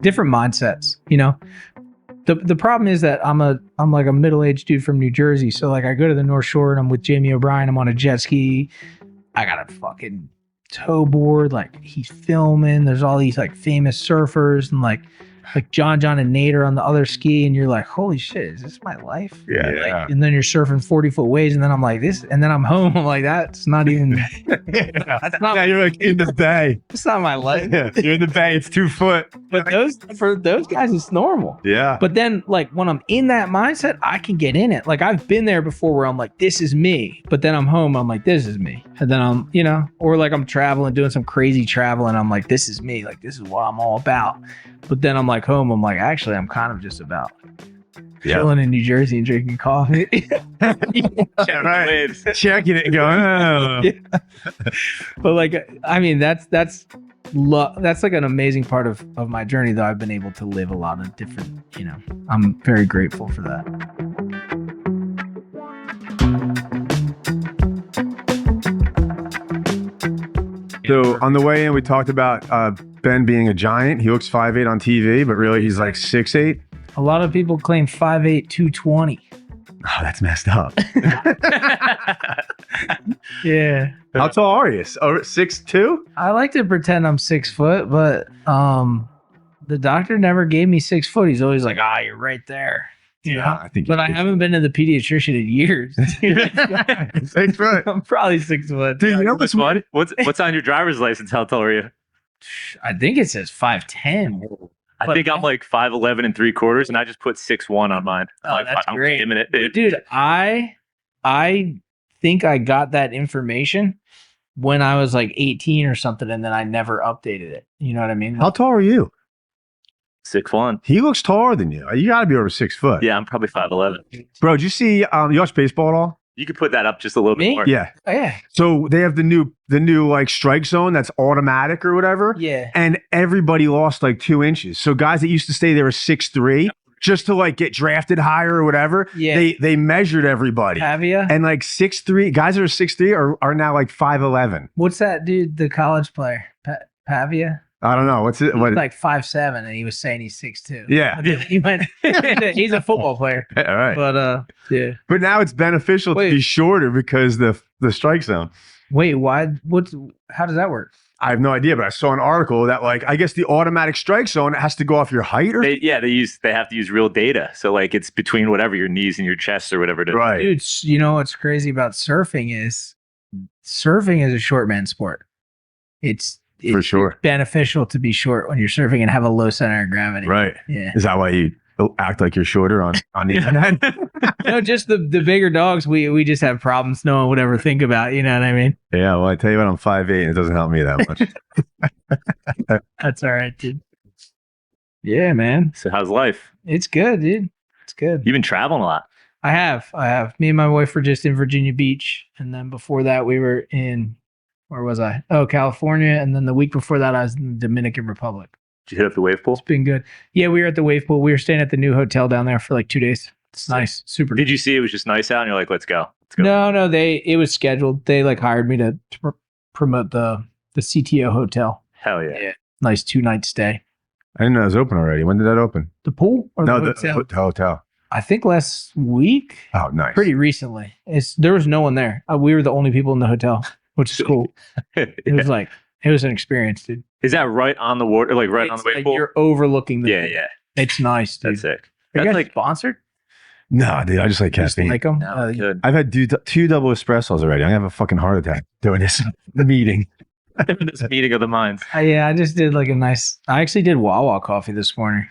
different mindsets, The problem is that I'm like a middle-aged dude from New Jersey. So like I go to the North Shore and I'm with Jamie O'Brien. I'm on a jet ski. I got a fucking tow board. Like he's filming. There's all these like famous surfers and like John and Nate are on the other ski, and you're like, holy shit, is this my life? Yeah. And then you're surfing 40-foot waves, and then I'm like this, and then I'm home. I'm like, that's not even. That's not. Now you're like in the bay. It's not my life. Yeah, you're in the bay. It's 2 foot. But for those guys, it's normal. Yeah. But then, like when I'm in that mindset, I can get in it. Like I've been there before, where I'm like, this is me. But then I'm home. I'm like, this is me. And then I'm, or like I'm traveling, doing some crazy travel, and I'm like, this is me. Like this is what I'm all about. But then I'm like home. I'm like, actually, I'm kind of just about chilling in New Jersey and drinking coffee. Right. Checking it and going, oh. Yeah. But like, I mean, that's like an amazing part of my journey, though. I've been able to live a lot of different, I'm very grateful for that. So on the way in, we talked about Ben being a giant. He looks 5'8" on TV, but really he's like 6'8". A lot of people claim 5'8", 220. Oh, that's messed up. Yeah. How tall are you? 6'2"? I like to pretend I'm 6 foot, but the doctor never gave me 6 foot. He's always like, you're right there. Yeah, I think. But I haven't been to the pediatrician in years. 6 foot. I'm probably 6 foot. Dude, you know what's what? What's on your driver's license? How tall are you? I think it says 5'10". I think I'm like 5'11" and 3/4, and I just put 6'1" on mine. Oh, that's great. Dude. Dude, I think I got that information when I was like 18 or something, and then I never updated it. You know what I mean? How tall are you? 6'1". He looks taller than you. You got to be over 6 foot. Yeah, I'm probably 5'11". Bro, did you see? You watch baseball at all? You could put that up just a little bit more. Yeah. Oh, yeah. So they have the new like strike zone that's automatic or whatever. Yeah. And everybody lost like 2 inches. So guys that used to stay there were 6'3", just to like get drafted higher or whatever. Yeah. They measured everybody. Have you? And like 6'3", guys that are 6'3" are now like 5'11". What's that dude? The college player, Pavia. I don't know. What's it? He's What? like 5'7", and he was saying he's 6'2". Yeah. He went. He's a football player. All right. But yeah. But now it's beneficial to be shorter because the strike zone. Wait, why? How does that work? I have no idea, but I saw an article that like I guess the automatic strike zone has to go off your height or They have to use real data. So like it's between whatever your knees and your chest or whatever it is. right. Dude, you know what's crazy about surfing is a short man sport. It's For sure. beneficial to be short when you're surfing and have a low center of gravity. Right. Yeah. Is that why you act like you're shorter on the internet? Just the bigger dogs, we just have problems no one would ever think about. You know what I mean? Yeah. Well, I tell you what, I'm 5'8", and it doesn't help me that much. That's all right, dude. Yeah, man. So how's life? It's good, dude. It's good. You've been traveling a lot. I have. Me and my wife were just in Virginia Beach. And then before that, we were in, where was I? Oh, California. And then the week before that, I was in the Dominican Republic. Did you hit up the wave pool? It's been good. Yeah, we were at the wave pool. We were staying at the new hotel down there for like 2 days. It's nice. Super. Did you see it was just nice out and you're like, let's go? No, it was scheduled. They like hired me to promote the CTO hotel. Hell yeah. Nice 2-night stay. I didn't know it was open already. When did that open? The pool or No, the the hotel? hotel. I think last week. Oh, nice. Pretty recently. There was no one there. We were the only people in the hotel, which is cool. It was an experience, dude. Is that right on the water? Like right on the wave pool? You're overlooking the. Yeah. It's nice, dude. That's sick. Are you That's guys like sponsored? No, dude. I just like Just caffeine. like them? no, good. I've had two double espressos already. I'm gonna have a fucking heart attack doing this meeting. This meeting of the minds. I just did like I actually did Wawa coffee this morning.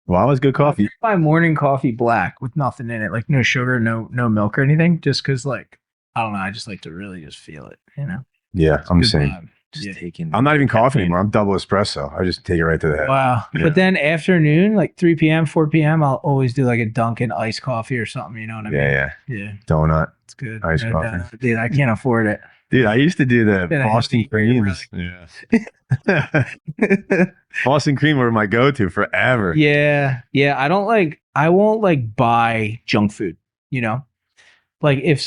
Well, it's good coffee. My morning coffee black with nothing in it, like no sugar, no milk or anything, just because like, I don't know, I just like to really just feel it, you know? Yeah, I'm the Good same. vibe. Just taking. I'm not even coffee anymore. I'm double espresso. I just take it right to the head. Wow. Yeah. But then afternoon, like 3 p.m., 4 p.m., I'll always do like a Dunkin' iced coffee or something, you know what I mean? Yeah. Yeah. Donut. It's good. Iced No coffee. doubt. Dude, I can't afford it. Dude, I used to do the Been a Boston heavy year, creams. Yeah. Boston cream were my go-to forever. Yeah. I won't like buy junk food, you know? Like if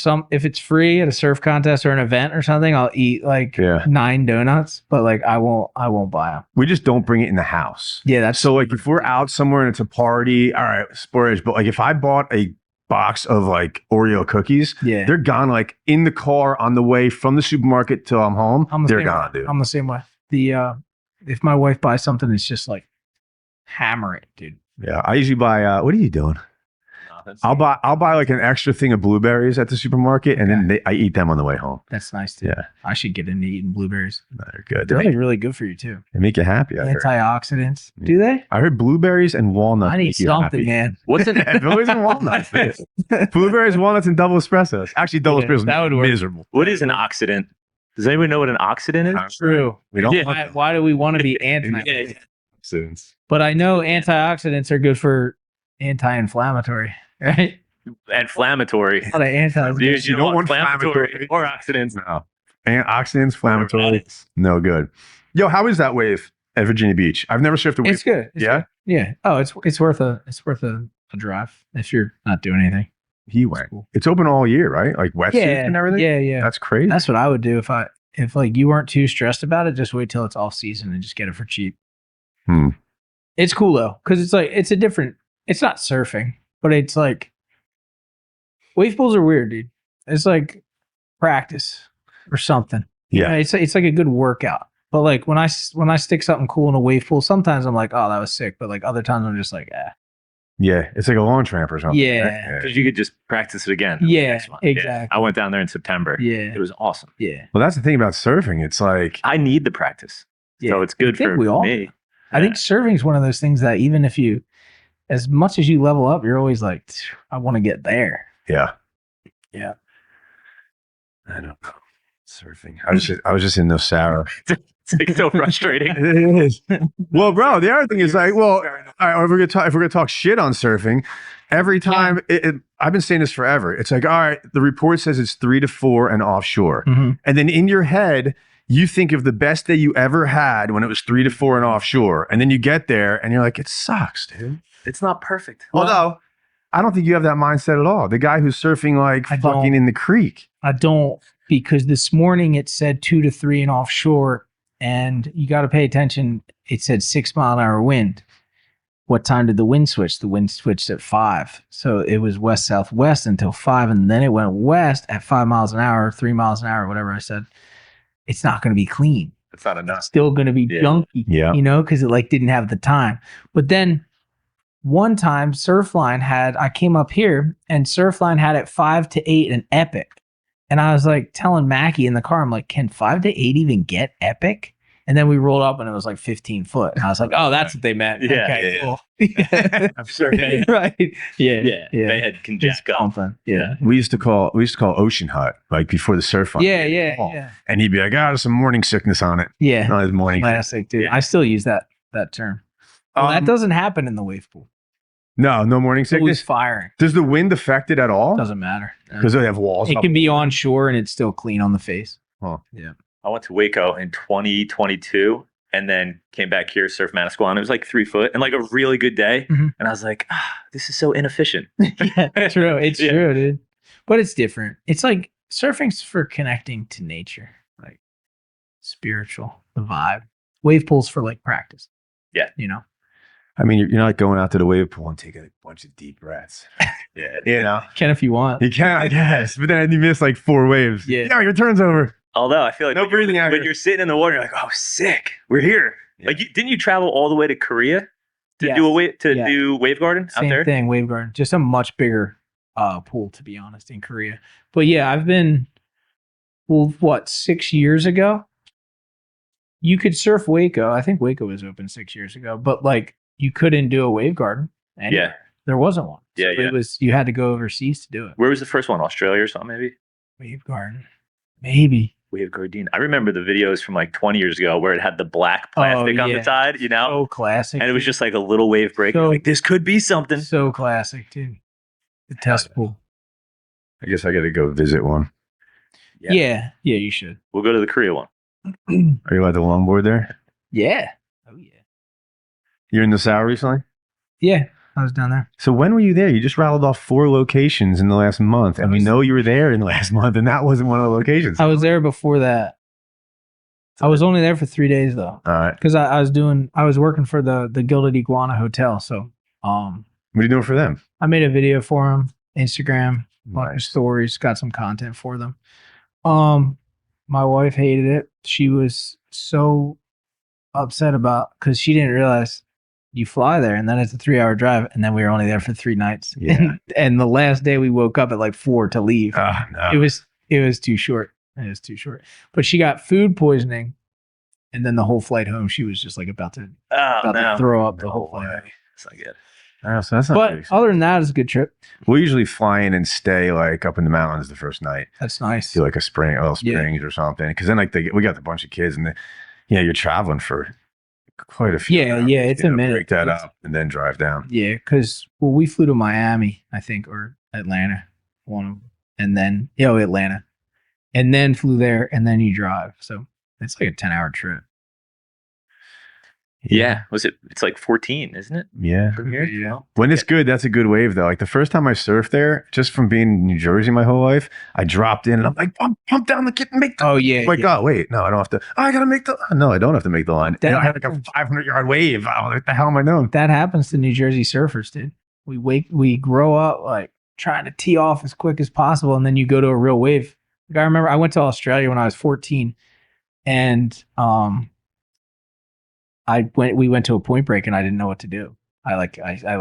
it's free at a surf contest or an event or something, I'll eat like Yeah. 9 donuts, but like I won't buy them. We just don't bring it in the house. Yeah, that's So like if we're out somewhere and it's a party, all right, sportage. But like if I bought a box of like Oreo cookies, yeah. they're gone like in the car on the way from the supermarket till I'm home. They're same gone, way. dude. I'm the same way. If my wife buys something, it's just like hammer it, dude. Yeah, I usually buy. What are you doing? I'll buy like an extra thing of blueberries at the supermarket, and then I eat them on the way home. That's nice too. Yeah, I should get into eating blueberries. they're good. They're like really good for you too. They make you happy. I heard. Antioxidants. Do they? I heard blueberries and walnuts. I need make you something, happy. man. What's an Blueberries and walnuts. Blueberries, walnuts, and double espressos. Actually, double Yeah, espressos that would work. miserable. what is an oxidant? Does anybody know what an oxidant is? True. We don't. Yeah. Why do we want to be anti? Yeah. Oxidants. But I know antioxidants are good for anti-inflammatory, right? Inflammatory. A lot of antioxidants. You don't want inflammatory inflammatory. or oxidants. No. Antioxidants, inflammatory. No good. Yo, how is that wave at Virginia Beach? I've never surfed a wave. It's good. It's Yeah? good. Yeah. Oh, it's worth a drive if you're not doing anything. He went. Cool. It's open all year, right? Like wetsuits Yeah. and everything? Yeah. That's crazy. That's what I would do if like you weren't too stressed about it. Just wait till it's off season and just get it for cheap. It's cool though, because it's like it's not surfing, but it's like wave pools are weird, dude. It's like practice or something. Yeah. You know, it's like a good workout. But like when I stick something cool in a wave pool, sometimes I'm like, oh, that was sick. But like other times I'm just like, Yeah. It's like a lawn tramp or something. Yeah. right? Because you could just practice it again. Yeah, Next one. exactly. I went down there in September. Yeah. It was awesome. Yeah. Well, that's the thing about surfing. It's like, I need the practice. Yeah. So it's good I think for we all me. I think surfing is one of those things that even if you, as much as you level up, you're always like, I want to get there. yeah. Yeah. I don't know. Surfing. I was just in Nosara. It's like so frustrating. It is. Well, bro, the other thing is like, well, all right, if we're gonna talk shit on surfing, every time I've been saying this forever. It's like, all right, the report says it's 3 to 4 and offshore, and then in your head you think of the best day you ever had when it was 3 to 4 and offshore, and then you get there and you're like, it sucks, dude. It's not perfect. Although I don't think you have that mindset at all. The guy who's surfing like fucking in the creek. I don't, because this morning it said 2 to 3 and offshore, and you got to pay attention. It said 6 mile an hour wind. What time did the wind switch? The wind switched at 5. So it was west southwest until 5, and then it went west at 5 miles an hour, 3 miles an hour, whatever I said. It's not going to be clean. It's not enough. Still going to be junky, Yeah. you know, because it like didn't have the time. But then one time Surfline I came up here and Surfline had it 5 to 8 an epic. And I was like telling Mackie in the car, I'm like, can 5 to 8 even get epic? And then we rolled up and it was like 15 foot. And I was like, oh, that's what they meant. Yeah, Okay, yeah, cool. I'm sure. They, Right. Yeah. They had can just go. Something. Yeah. We used to call Ocean Hut like before the surf fund. Yeah. And he'd be like, there's some morning sickness on it. Yeah. No, there's morning. Classic, dude. Yeah. I still use that term. Well, that doesn't happen in the wave pool. No morning It's always sickness. firing. Does the wind affect it at all? Doesn't matter. Because they have walls. It up. can be on shore and it's still clean on the face. I went to Waco in 2022 and then came back here, surf Manasquan. It was like 3 foot and like a really good day. Mhm. And I was like, this is so inefficient. Yeah, true. It's Yeah. true, dude. But it's different. It's like surfing's for connecting to nature, like spiritual, the vibe. Wave pools for like practice. Yeah. You know? I mean, you're not going out to the wave pool and taking a bunch of deep breaths. Yeah. You know, Can if you want. you can, I guess, but then you miss like 4 waves. Yeah. Your turn's over. Although I feel like No breathing out when here. you're sitting in the water, you're like, oh, sick. We're here. Yeah. Like, didn't you travel all the way to Korea to Yes. do Wave Garden out Same there? thing, Wave Garden. Just a much bigger pool, to be honest, in Korea. But yeah, I've been, 6 years ago? You could surf Waco. I think Waco was open 6 years ago, but like you couldn't do a Wave Garden. anywhere. Yeah. There wasn't one. Yeah, yeah. It was, you had to go overseas to do it. Where was the first one? Australia or something, maybe? Wave Garden. Maybe. Wave Garden. I remember the videos from like 20 years ago where it had the black plastic on yeah. the side, you know? So classic. And it was just like a little wave break. So- Like, this could be something. so classic, dude. The test pool. I guess I got to go visit one. Yeah. Yeah, you should. We'll go to the Korea one. Are you at the longboard there? Yeah. Oh, yeah. You're in the Sour recently? Yeah. I was down there. So when were you there? You just rattled off 4 locations in the last month, and we know you were there in the last month, and that wasn't one of the locations. I was there before that. I was only there for 3 days though, All right. because I was working for the Gilded Iguana Hotel. So What are you doing for them? I made a video for them, Instagram, bunch of Nice. stories, got some content for them. My wife hated it. She was so upset because she didn't realize you fly there and then it's a 3-hour drive, and then we were only there for 3 nights. Yeah. And the last day we woke up at like 4 to leave. No. It was too short. It was too short. But she got food poisoning, and then the whole flight home, she was just like about to throw up the whole flight. That's not good. Oh, so that's not But good. other than that, it's a good trip. We usually fly in and stay like up in the mountains the first night. That's nice. Do like a spring, oil Yeah. springs or something. Because then like we got a bunch of kids, and you're traveling for quite a few. Yeah, hours, yeah, it's a minute. Break that up and then drive down. Yeah, because we flew to Miami, I think, or Atlanta, one of them, and then Atlanta, and then flew there, and then you drive. So it's like a 10-hour trip. Yeah. It's like 14, isn't it? Yeah. From here? Yeah. When it's good, that's a good wave though. Like the first time I surfed there, just from being in New Jersey my whole life, I dropped in and I'm like, pump down the kit and make the. Oh yeah. I'm like, yeah. oh wait, no, I don't have to. Oh, I gotta make the. No, I don't have to make the line. That I had like a 500-yard wave. Oh, what the hell am I doing? That happens to New Jersey surfers, dude. We grow up like trying to tee off as quick as possible, and then you go to a real wave. Like I remember I went to Australia when I was 14, and we went to a point break and I didn't know what to do. I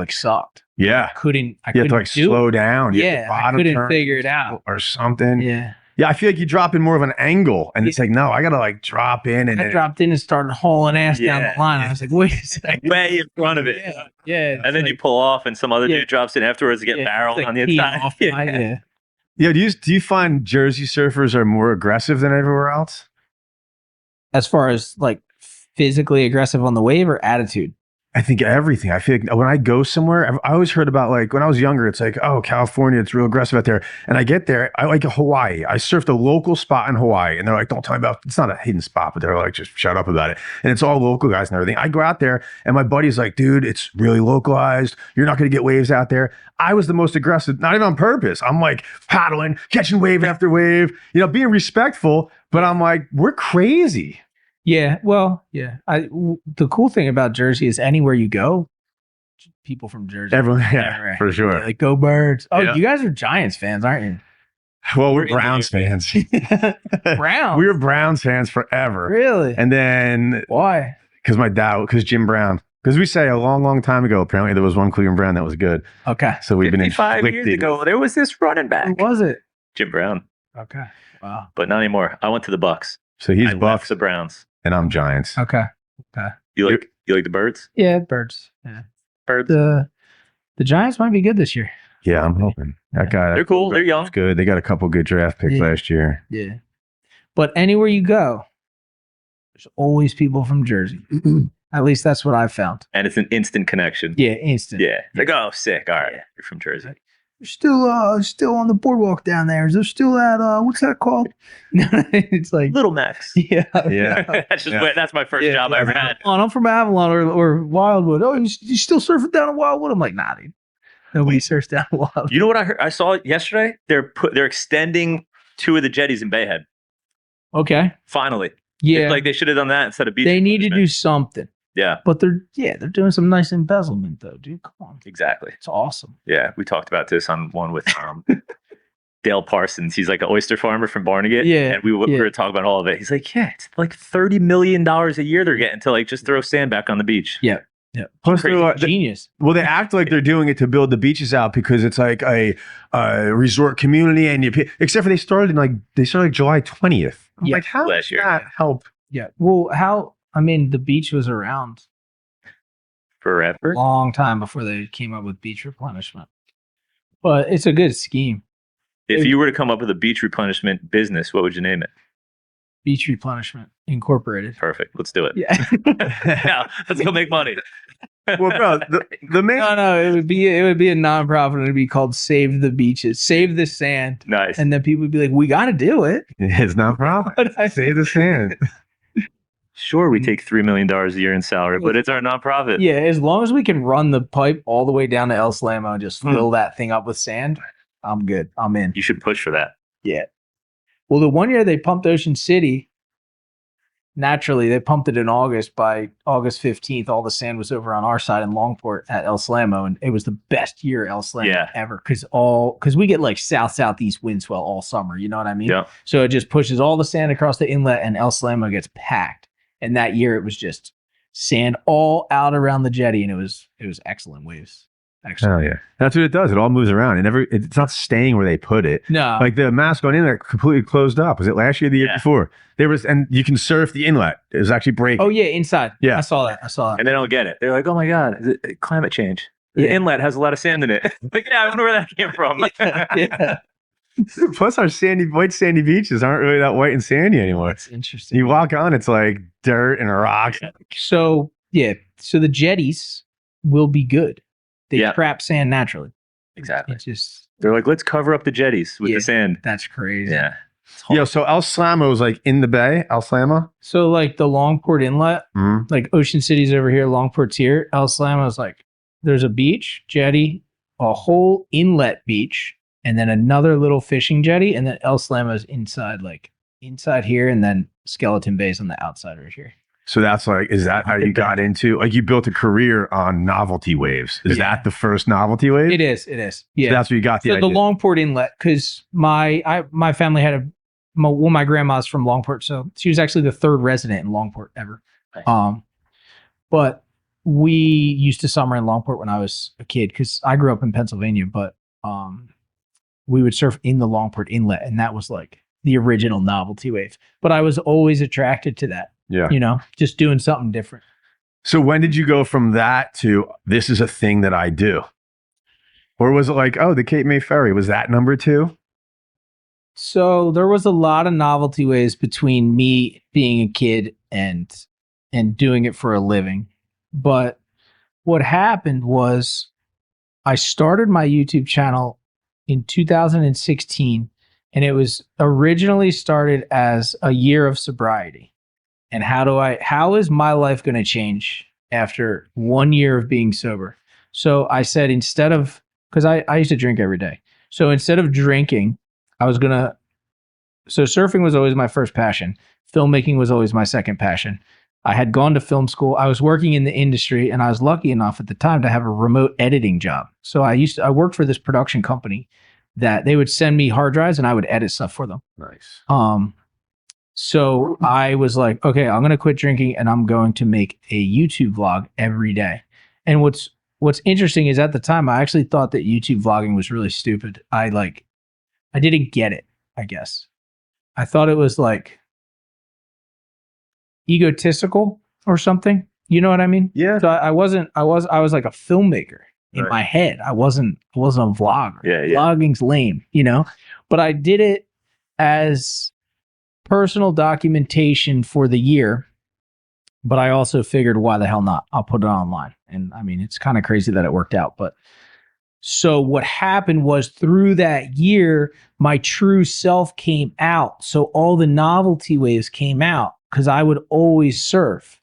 sucked. Yeah. I You couldn't have to like do slow it. down. You have to Yeah, I bottom couldn't turn figure it out. or something. Yeah. Yeah, I feel like you drop in more of an angle, and it's like, no, I gotta like drop in and I dropped in and started hauling ass down Yeah, the line. yeah. I was like, wait a second. Way in front of it. Yeah. Yeah. And then you pull off, and some other Yeah. dude drops in afterwards to get barreled like on the teeing inside. off. Yeah. Yeah. Yeah, do you find Jersey surfers are more aggressive than everywhere else? As far as like physically aggressive on the wave or attitude? I think everything. I feel like when I go somewhere, I always heard about like when I was younger, it's like, oh, California, it's real aggressive out there. And I get there, I like Hawaii. I surfed a local spot in Hawaii, and they're like, don't tell me about. It's not a hidden spot, but they're like, just shut up about it. And it's all local guys and everything. I go out there, and my buddy's like, dude, it's really localized. You're not going to get waves out there. I was the most aggressive, not even on purpose. I'm like paddling, catching wave after wave, being respectful. But I'm like, we're crazy. Yeah, well, yeah. The cool thing about Jersey is anywhere you go, people from Jersey. Everyone, Everywhere. for sure. Yeah, like go Birds. Oh, Yeah. you guys are Giants fans, aren't you? Well, we're Browns fans. Browns. We were Browns fans forever. Really? And then Why? because Jim Brown. Because we say a long, long time ago, apparently there was one Cleveland Brown that was good. Okay. So we've been 55 years inflicted. ago, there was this running back, Who was it? Jim Brown, Okay. Wow. but not anymore. I went to the Bucks. So he's I left Bucks the Browns. and I'm Giants. Okay. You like the Birds? Yeah, Birds. Yeah. Birds. The Giants might be good this year. Yeah, I'm hoping. That guy. They're cool. They're young. That's good. They got a couple good draft picks Yeah. last year. Yeah. But anywhere you go, there's always people from Jersey. At least that's what I've found. And it's an instant connection. Yeah, instant. Yeah. It's like, oh, sick. All right. You're from Jersey. You're still on the boardwalk down there. Is there still that what's that called? It's like Little Max. yeah. Yeah. That's my first Yeah, job I ever had. I'm from Avalon or Wildwood. Oh, you still surfing down in Wildwood? I'm like, nah, dude. Nobody surfs down in Wildwood. You know what I heard? I saw yesterday? They're extending 2 of the jetties in Bayhead. Okay. Finally. Yeah. It's like they should have done that instead of beach. They need to do replenishment. something. Yeah, But they're doing some nice embezzlement though, dude. Come on. exactly. It's awesome. Yeah, we talked about this on one with Dale Parsons. He's like an oyster farmer from Barnegat. Yeah, And we were talking about all of it. He's like, yeah, it's like $30 million a year they're getting to like just throw sand back on the beach. Yeah. Plus, Crazy. they're like, Genius. well, they act like they're doing it to build the beaches out because it's like a resort community, and except for they started like July 20th. I'm Yeah, like, how last does year. that help? Yeah. Well, the beach was around Forever. a long time before they came up with beach replenishment. But it's a good scheme. If you were to come up with a beach replenishment business, what would you name it? Beach Replenishment Incorporated. Perfect. Let's do it. Yeah. Yeah, let's go make money. Well, bro, the main No, it would be a nonprofit. It'd be called Save the Beaches, Save the Sand, Nice. and then people would be like, "We got to do it." it's not a problem. But I Say the sand. Sure, we take $3 million a year in salary, but it's our nonprofit. Yeah, as long as we can run the pipe all the way down to El Salamo and just fill that thing up with sand, I'm good. I'm in. You should push for that. Yeah. Well, the one year they pumped Ocean City, naturally, they pumped it in August. By August 15th, all the sand was over on our side in Longport at El Salamo, and it was the best year El Salamo ever because we get like southeast wind swell all summer. You know what I mean? Yeah. So it just pushes all the sand across the inlet, and El Salamo gets packed. And that year, it was just sand all out around the jetty, and it was excellent waves. Excellent. Hell yeah. That's what it does. It all moves around. It's not staying where they put it. No. Like the Mascon Inlet completely closed up. Was it last year or the year before? And you can surf the inlet. It was actually breaking. Oh, yeah, inside. Yeah. I saw that. And they don't get it. They're like, oh my God, is it climate change? The inlet has a lot of sand in it. Like, yeah, I wonder where that came from. Yeah. Plus, our white sandy beaches aren't really that white and sandy anymore. That's interesting. You walk on, it's like dirt and rocks. So the jetties will be good. They trap sand naturally. Exactly. It's just they're like, let's cover up the jetties with the sand. That's crazy. Yeah. Yo, so El Salamo is like in the bay, El Salamo? So like the Longport Inlet, like Ocean City's over here, Longport's here. El Salamo is like, there's a beach, jetty, a whole inlet beach, and then another little fishing jetty, and then El Salamo is inside here, and then Skeleton Bay's on the outside right here. So that's like, is that how you got into, like you built a career on novelty waves? Is that the first novelty wave? It is. Yeah. So that's where you got the idea. The Longport Inlet, because my family had my grandma's from Longport, so she was actually the third resident in Longport ever. Nice. But we used to summer in Longport when I was a kid, because I grew up in Pennsylvania, but we would surf in the Longport Inlet, and that was like the original novelty wave. But I was always attracted to that. Yeah. You know, just doing something different. So when did you go from that to this is a thing that I do? Or was it like, oh, the Cape May Ferry, was that number 2? So there was a lot of novelty waves between me being a kid and doing it for a living. But what happened was I started my YouTube channel in 2016, and it was originally started as a year of sobriety. And how is my life going to change after 1 year of being sober? So I said, because I used to drink every day. So instead of drinking, so surfing was always my first passion. Filmmaking was always my second passion. I had gone to film school. I was working in the industry, and I was lucky enough at the time to have a remote editing job. So I worked for this production company that they would send me hard drives and I would edit stuff for them. Nice. So I was like, okay, I'm going to quit drinking and I'm going to make a YouTube vlog every day. And what's interesting is at the time, I actually thought that YouTube vlogging was really stupid. I didn't get it, I guess. I thought it was like egotistical or something. You know what I mean? Yeah. So I was like a filmmaker in my head. I wasn't a vlogger. Yeah. Vlogging's lame, you know, but I did it as personal documentation for the year, but I also figured, why the hell not? I'll put it online. And I mean, it's kind of crazy that it worked out. But so what happened was, through that year, my true self came out. So all the novelty waves came out, because I would always surf,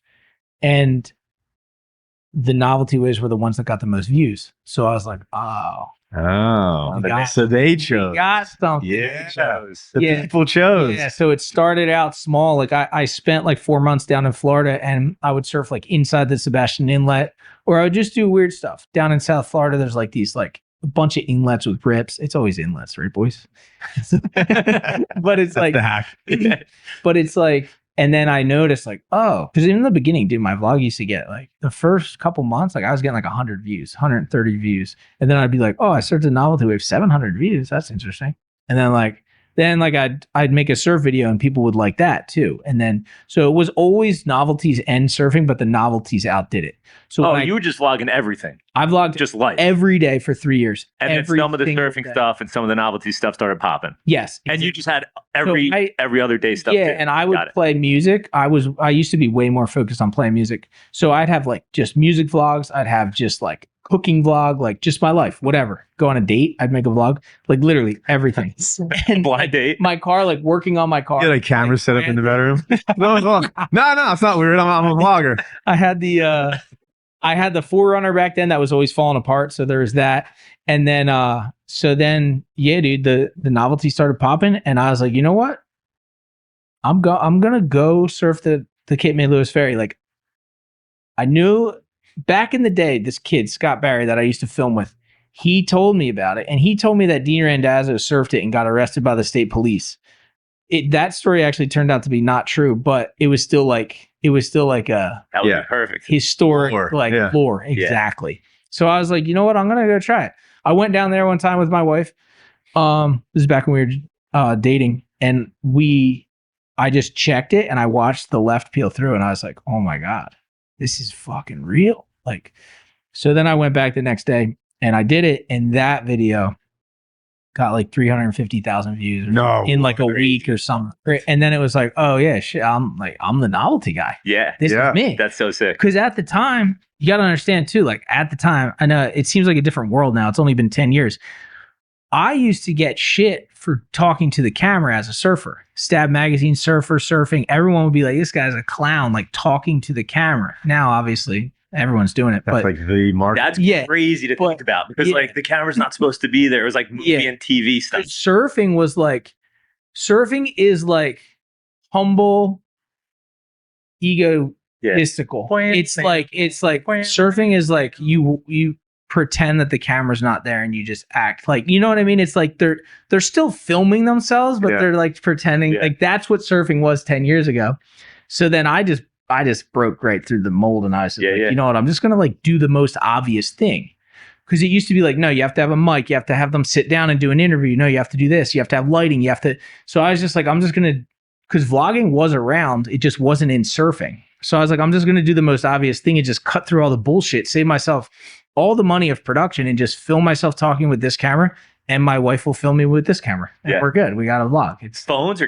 and the novelty waves were the ones that got the most views. So I was like, so they chose. We got something. Yeah. The people chose. Yeah. So it started out small. Like I spent like 4 months down in Florida, and I would surf like inside the Sebastian Inlet, or I would just do weird stuff. Down in South Florida, there's like these like a bunch of inlets with rips. It's always inlets, right, boys? But it's like the hack. But it's like, and then I noticed like, oh, because in the beginning, dude, my vlog used to get like the first couple months, like I was getting like 100 views, 130 views. And then I'd be like, oh, I started a novelty wave, 700 views. That's interesting. And then I'd make a surf video and people would like that too. And then, so it was always novelties and surfing, but the novelties outdid it. So you were just vlogging everything. I vlogged just life every day for 3 years. And then some of the surfing stuff and some of the novelty stuff started popping. Yes. And you just had every other day stuff. Yeah. Too. And I would play music. I used to be way more focused on playing music. So I'd have like just music vlogs. I'd have just like cooking vlog, like just my life, whatever. Go on a date, I'd make a vlog, like literally everything. And Blind date. my car, like working on my car. You had a camera set up in the bedroom. No, it's not weird. I'm a vlogger. I had the Forerunner back then that was always falling apart. So there was that. And then, yeah, dude, the Novelty started popping, and I was like, you know what? I'm gonna go surf the Cape May Lewis Ferry. Like, I knew back in the day, this kid, Scott Barry, that I used to film with, he told me about it. And he told me that Dean Randazzo surfed it and got arrested by the state police. That story actually turned out to be not true, but it was still like a That would be perfect. historic Lore. lore. Exactly. So I was like, you know what? I'm going to go try it. I went down there one time with my wife. This is back when we were dating, and I just checked it and I watched the left peel through, and I was like, oh my God, this is fucking real. Like, so then I went back the next day and I did it, and that video got like 350,000 views in like a week or something. And then it was like, oh yeah, shit, I'm the Novelty guy. Yeah. This is me. That's so sick. Because at the time, you got to understand too, like at the time, I know it seems like a different world now. It's only been 10 years. I used to get shit for talking to the camera as a surfer. Stab Magazine, surfer, surfing. Everyone would be like, this guy's a clown, like talking to the camera. Now, obviously, everyone's doing it. That's but like the market. That's crazy to think about, because like the camera's not supposed to be there. It was like movie and TV stuff. Surfing is like humble, egotistical. It's like surfing is like you pretend that the camera's not there and you just act like, you know what I mean? It's like they're still filming themselves, but they're like pretending. Like that's what surfing was 10 years ago. So then I just broke right through the mold, and I was like, you know what? I'm just gonna like do the most obvious thing. Because it used to be like, no, you have to have a mic, you have to have them sit down and do an interview. No, you have to do this, you have to have lighting, you have to. So I was just like, I'm just gonna, because vlogging was around, it just wasn't in surfing. So I was like, I'm just gonna do the most obvious thing and just cut through all the bullshit, save myself all the money of production, and just film myself talking with this camera, and my wife will film me with this camera, and we're good. We got a vlog. It's phones or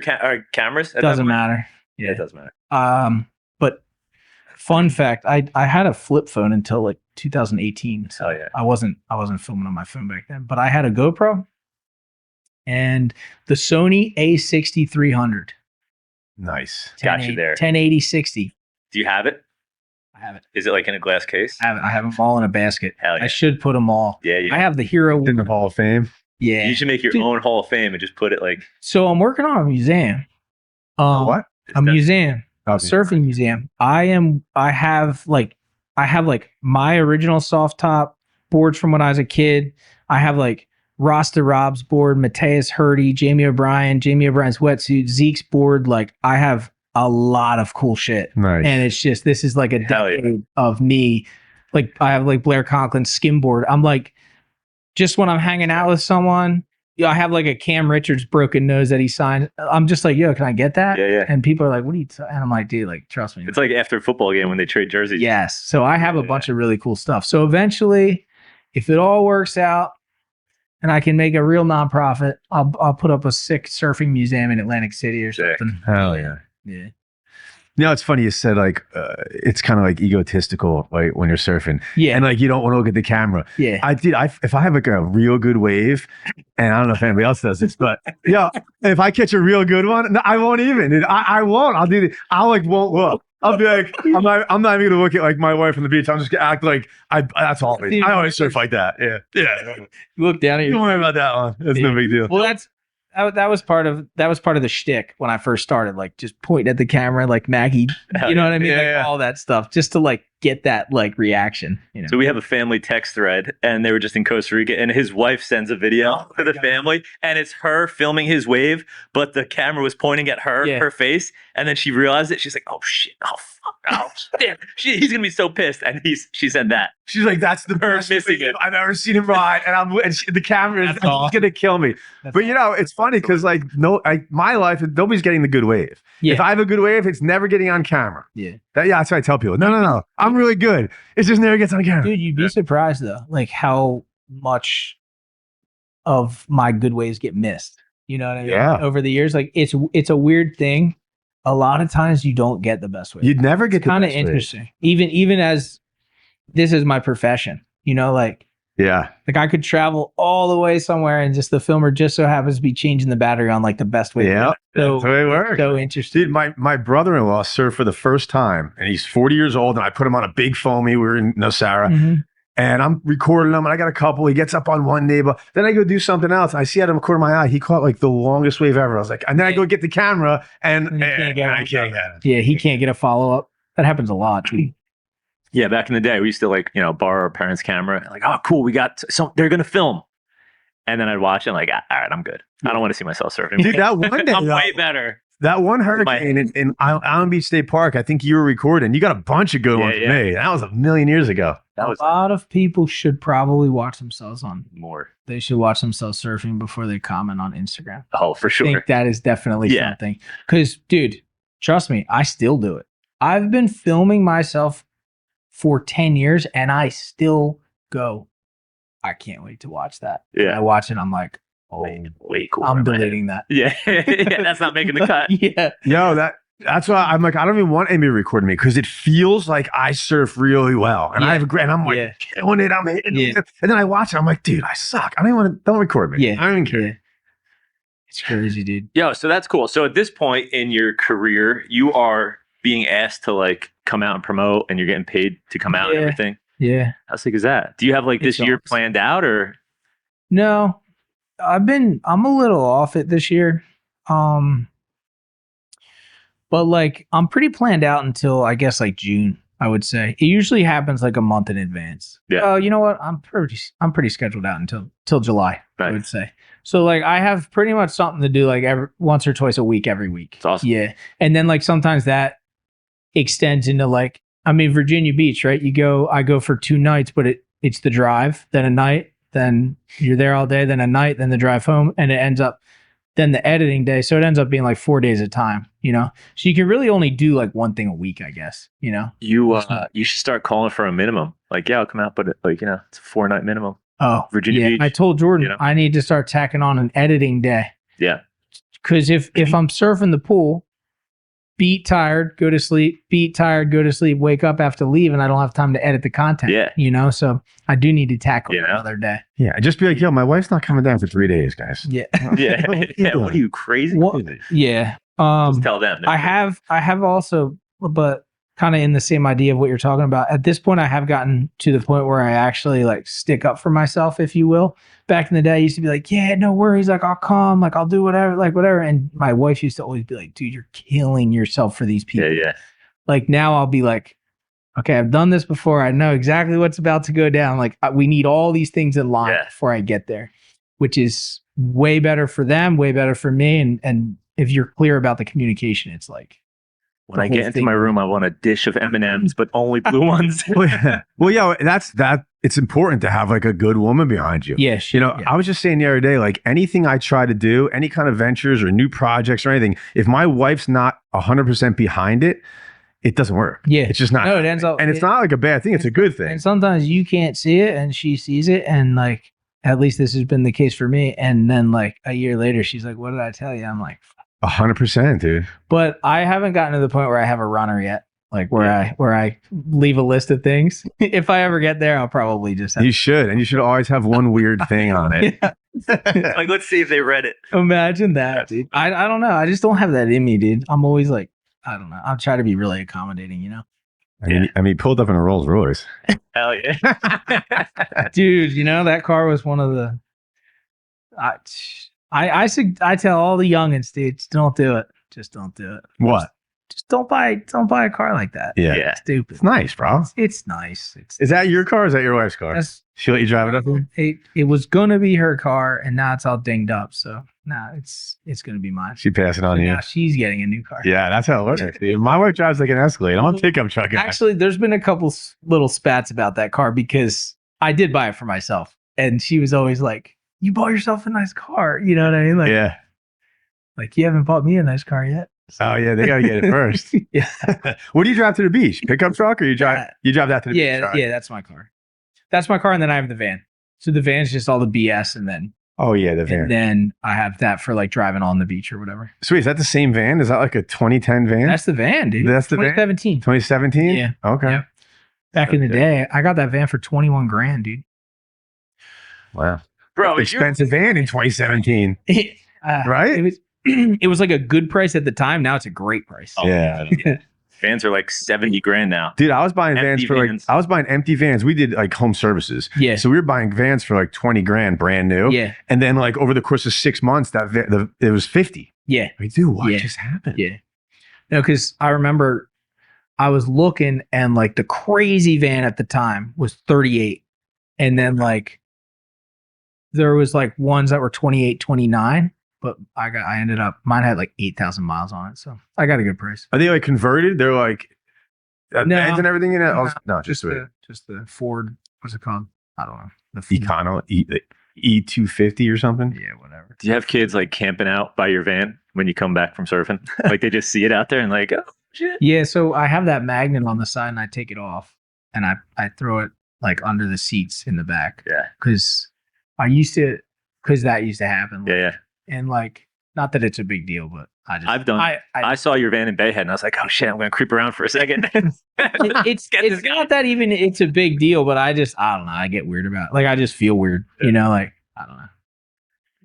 cameras. Doesn't matter. Yeah, it doesn't matter. But fun fact, I had a flip phone until like 2018. So I wasn't filming on my phone back then, but I had a GoPro and the Sony A6300. Nice. Got you there. 1080 60. Do you have it? I have it. Is it like in a glass case? I have them all in a basket. Hell yeah. I should put them all. Yeah, I have the Hero in the Hall of Fame. Yeah. You should make your own Hall of Fame and just put it like. So I'm working on a museum. What? A museum. A surfing museum. I have like my original soft top boards from when I was a kid. I have like Rasta Rob's board, Mateus Hurdy, Jamie O'Brien's wetsuit, Zeke's board. Like I have a lot of cool shit. Nice. And it's just, this is like a decade of me. Like I have like Blair Conklin's skimboard. I'm like, just when I'm hanging out with someone, I have like a Cam Richards broken nose that he signed. I'm just like, yo, can I get that? Yeah. And people are like, what are you and I'm like, dude, like, trust me. It's like after a football game when they trade jerseys. Yes. So I have a bunch of really cool stuff. So eventually, if it all works out and I can make a real nonprofit, I'll put up a sick surfing museum in Atlantic City or something. Hell yeah. Yeah. You know, it's funny you said like it's kind of like egotistical, like when you're surfing. Yeah. And like you don't want to look at the camera. Yeah. If I have like a real good wave, and I don't know if anybody else does this, but if I catch a real good one, no, I won't even. I won't. I'll do. I like won't look. I'll be like, I'm not even gonna look at like my wife on the beach. I'm just gonna act like that's all. I always surf like that. Yeah. You look down at you. Don't worry about that one. That's no big deal. Well, that was part of the shtick when I first started, like just pointing at the camera like Maggie, you know what I mean? All that stuff, just to like get that like reaction. You know? So we have a family text thread, and they were just in Costa Rica, and his wife sends a video to the family, and it's her filming his wave, but the camera was pointing at her face, and then she realized it. She's like, "Oh shit! Oh fuck! Oh damn! He's gonna be so pissed." And she said that. She's like, "That's the best missing it. I've ever seen him ride," the camera is gonna kill me. But you know, it's funny because like my life, nobody's getting the good wave. Yeah. If I have a good wave, it's never getting on camera. Yeah. That's what I tell people. No. I'm really good. It just never gets on camera. Dude, you'd be surprised though, like how much of my good waves get missed. You know what I mean? Yeah. Over the years, like it's a weird thing. A lot of times you don't get the best wave. You'd never get the kind of best wave. interesting. Even as this is my profession. You know, like Yeah. I could travel all the way somewhere and just the filmer just so happens to be changing the battery on like the best way. Yeah. That's the way it works. So interesting. Dude, my brother-in-law surfed for the first time, and he's 40 years old, and I put him on a big foamy. We were in Nosara, and I'm recording him, and I got a couple. He gets up on one neighbor. Then I go do something else. I see out of the corner of my eye, he caught like the longest wave ever. I was like, and then I go get the camera, and I can't get it. Yeah, he can't get a follow-up. That happens a lot, too. Yeah, back in the day, we used to like, borrow our parents' camera. Like, oh, cool, we got they're gonna film, and then I'd watch it. And like, all right, I'm good. I don't want to see myself surfing. Dude, that one day, I'm way better. That one hurricane in Island Beach State Park, I think you were recording. You got a bunch of good ones made. That was a million years ago. A lot of people should probably watch themselves on more. They should watch themselves surfing before they comment on Instagram. Oh, for sure. I think that is definitely something. Because, dude, trust me, I still do it. I've been filming myself for 10 years and I still go, I can't wait to watch that. Yeah. I watch it, I'm like, oh, way cool. I'm deleting that. Yeah. That's not making the cut. Yeah. Yo, that's why I'm like, I don't even want Amy recording me because it feels like I surf really well. And I'm like killing it. I'm hitting it. And then I watch it. I'm like, dude, I suck. I don't record me. Yeah. I don't even care. Yeah. It's crazy, dude. Yo, so that's cool. So at this point in your career, you are being asked to like come out and promote and you're getting paid to come out and everything. Yeah. How sick is that? Do you have like this year planned out or? No, I'm a little off it this year. But like I'm pretty planned out until I guess like June, I would say. It usually happens like a month in advance. Yeah. Oh, you know what? I'm pretty scheduled out until July, I would say. So like I have pretty much something to do like once or twice a week every week. It's awesome. Yeah. And then like sometimes that extends into like, I mean, Virginia Beach, right? I go for 2 nights, but it's the drive, then a night, then you're there all day, then a night, then the drive home, and it ends up then the editing day. So it ends up being like 4 days at a time, So you can really only do like one thing a week, I guess, You should start calling for a minimum. Like, yeah, I'll come out, but it's a 4-night minimum. Oh, Virginia Beach. I told Jordan I need to start tacking on an editing day. Yeah. Because if I'm surfing the pool, beat tired, go to sleep, beat tired, go to sleep, wake up, have to leave, and I don't have time to edit the content. Yeah. So I do need to tackle another day. Yeah. Just be like, yo, my wife's not coming down for 3 days, guys. Yeah. Yeah. What are you, crazy? Yeah. Just tell them. I have also, but kind of in the same idea of what you're talking about. At this point, I have gotten to the point where I actually like stick up for myself, if you will. Back in the day, I used to be like, yeah, no worries. Like, I'll come, like, I'll do whatever, like, whatever. And my wife used to always be like, dude, you're killing yourself for these people. Yeah. Like, now I'll be like, okay, I've done this before. I know exactly what's about to go down. Like, we need all these things in line before I get there, which is way better for them, way better for me. And if you're clear about the communication, it's like, when I get into my room, I want a dish of M&Ms, but only blue ones. Well, yeah, that's that. It's important to have like a good woman behind you. Yeah, I was just saying the other day, like anything I try to do, any kind of ventures or new projects or anything, if my wife's not 100% behind it, it doesn't work. Yeah, it's just not. No, it ends up, and it's not like a bad thing. It's a good thing. And sometimes you can't see it, and she sees it, and like at least this has been the case for me. And then like a year later, she's like, "What did I tell you?" I'm like, 100%, dude. But I haven't gotten to the point where I have a runner yet, like where I leave a list of things. If I ever get there, I'll probably just have. You should, and you should always have one weird thing on it. Like, let's see if they read it. Imagine that, dude. I don't know. I just don't have that in me, dude. I'm always like, I don't know. I'll try to be really accommodating, I mean, pulled up in a Rolls Royce. Hell yeah, dude. That car was one of the. I tell all the youngins, dude, don't do it. Just don't do it. What? Just don't buy a car like that. Yeah. Stupid. It's nice, bro. It's nice. Is that your car or is that your wife's car? She let you drive it up there? It was gonna be her car and now it's all dinged up. So it's gonna be mine. She passing on you. Now she's getting a new car. Yeah, that's how it works. Dude. My wife drives like an Escalade. I'm a pickup truck guy. Actually, there's been a couple little spats about that car because I did buy it for myself. And she was always like, you bought yourself a nice car. You know what I mean? Like, yeah. Like, you haven't bought me a nice car yet. So. Oh, yeah. They got to get it first. Yeah. What do you drive to the beach? Pickup truck or you drive that to the beach? Yeah, that's my car. That's my car. And then I have the van. So the van's just all the BS. And then. Oh, yeah. The van. And then I have that for like driving on the beach or whatever. Sweet. Is that the same van? Is that like a 2010 van? That's the van, dude. That's the 2017. van? 2017? Yeah. Okay. Yep. Back in the day, I got that van for 21 grand, dude. Wow. Bro, Expensive van in 2017. Right? It was like a good price at the time. Now it's a great price. Oh, Yeah. Vans are like 70 grand now. Dude, I was buying vans Empty for vans. I was buying empty vans. We did like home services. Yeah. So we were buying vans for like 20 grand brand new. Yeah. And then like over the course of 6 months, it was 50. Yeah. Like, dude, what Yeah. just happened? Yeah. No, because I remember I was looking and like the crazy van at the time was 38. And then like there was like ones that were 28, 29. But mine had like 8,000 miles on it. So I got a good price. Are they like converted? They're like No. vans and everything in it? No, Just the Ford, what's it called? I don't know. The Econo E250 or something. Yeah, whatever. Do you have kids like camping out by your van when you come back from surfing? Like they just see it out there and like, oh shit. Yeah, so I have that magnet on the side and I take it off and I throw it like under the seats in the back. Yeah. Because that used to happen. Yeah. And like, not that it's a big deal, but I've done. I saw your van in Bayhead and I was like, oh shit, I'm gonna creep around for a second. it's not that even it's a big deal, but I don't know. I get weird about it. Like I just feel weird, you know, like I don't know.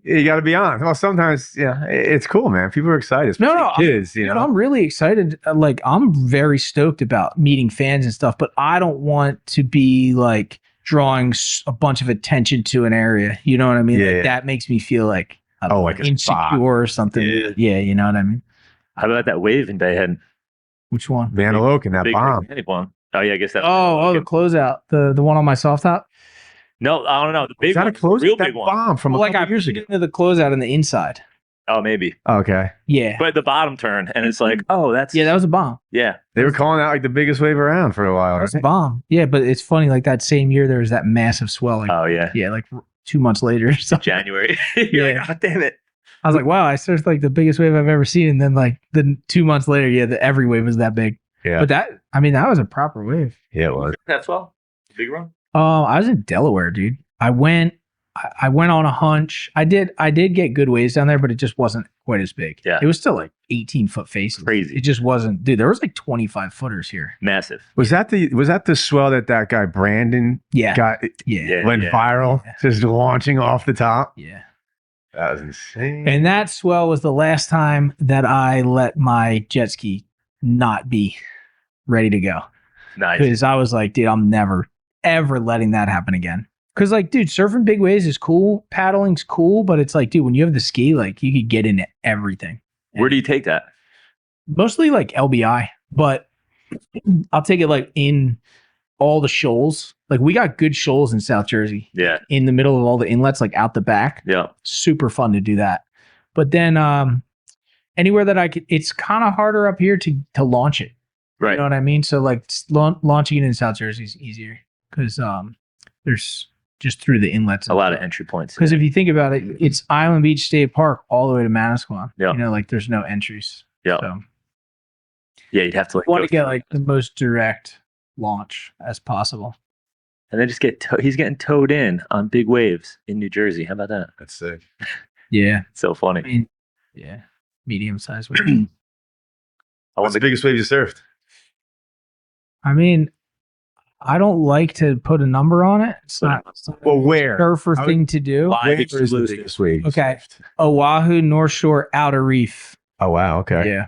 You got to be honest. Well, sometimes, it's cool, man. People are excited. No, kids, you know. I'm really excited. Like I'm very stoked about meeting fans and stuff, but I don't want to be like drawing a bunch of attention to an area. You know what I mean? Yeah, That makes me feel like like a insecure spot. or something. Yeah, you know what I mean? How about that wave in Bayhead? Which one? Van Oak and that Big bomb. one. Oh yeah, I guess that's. The closeout, the one on my soft top. No, I don't know. The big Is that one, a close? real That big one. bomb from Well, a couple years put ago. into the closeout on the inside. Oh, maybe. Okay. Yeah. But the bottom turn, and it's like, oh, that's That was a bomb. yeah. They were calling out like the biggest wave around for a while. That's a Right? bomb. Yeah, but it's funny. Like that same year, there was that massive swell. Like, Oh yeah. yeah, like 2 months later. So January. You're Yeah. like, God damn it. I was like, wow, I surfed like the biggest wave I've ever seen. And then like the 2 months later, every wave was that big. Yeah. But that was a proper wave. Yeah, it was. That's well. Big run. I was in Delaware, dude. I went on a hunch. I did get good waves down there, but it just wasn't quite as big. Yeah. It was still like 18-foot faces. Crazy. It just wasn't, dude. There was like 25 footers here. Massive. Was that the swell that guy Brandon Yeah. got Yeah. went viral, just launching off the top? Yeah. That was insane. And that swell was the last time that I let my jet ski not be ready to go. Nice. Because I was like, dude, I'm never, ever letting that happen again. Because like, dude, surfing big waves is cool. Paddling's cool. But it's like, dude, when you have the ski, like you could get into everything. Where do you take that? Mostly like LBI. But I'll take it like in all the shoals. Like we got good shoals in South Jersey. Yeah. In the middle of all the inlets, like out the back. Yeah. Super fun to do that. But then anywhere that I could, it's kind of harder up here to launch it. Right. You know what I mean? So like launching it in South Jersey is easier because there's just through the inlets. A lot of entry points. Because if you think about it, it's Island Beach State Park all the way to Manasquan. Yeah. You know, like there's no entries. Yeah. So Yeah, you'd have to like want to go get like the most direct launch as possible. and then just he's getting towed in on big waves in New Jersey. How about that? That's sick. Yeah. It's so funny. I mean, yeah. Medium sized wave. What's the biggest wave you surfed? I mean, I don't like to put a number on it. It's not Well, where? surfer thing to do. Live Where is the biggest wave you Okay. surfed? Oahu, North Shore, Outer Reef. Oh wow. Okay. Yeah.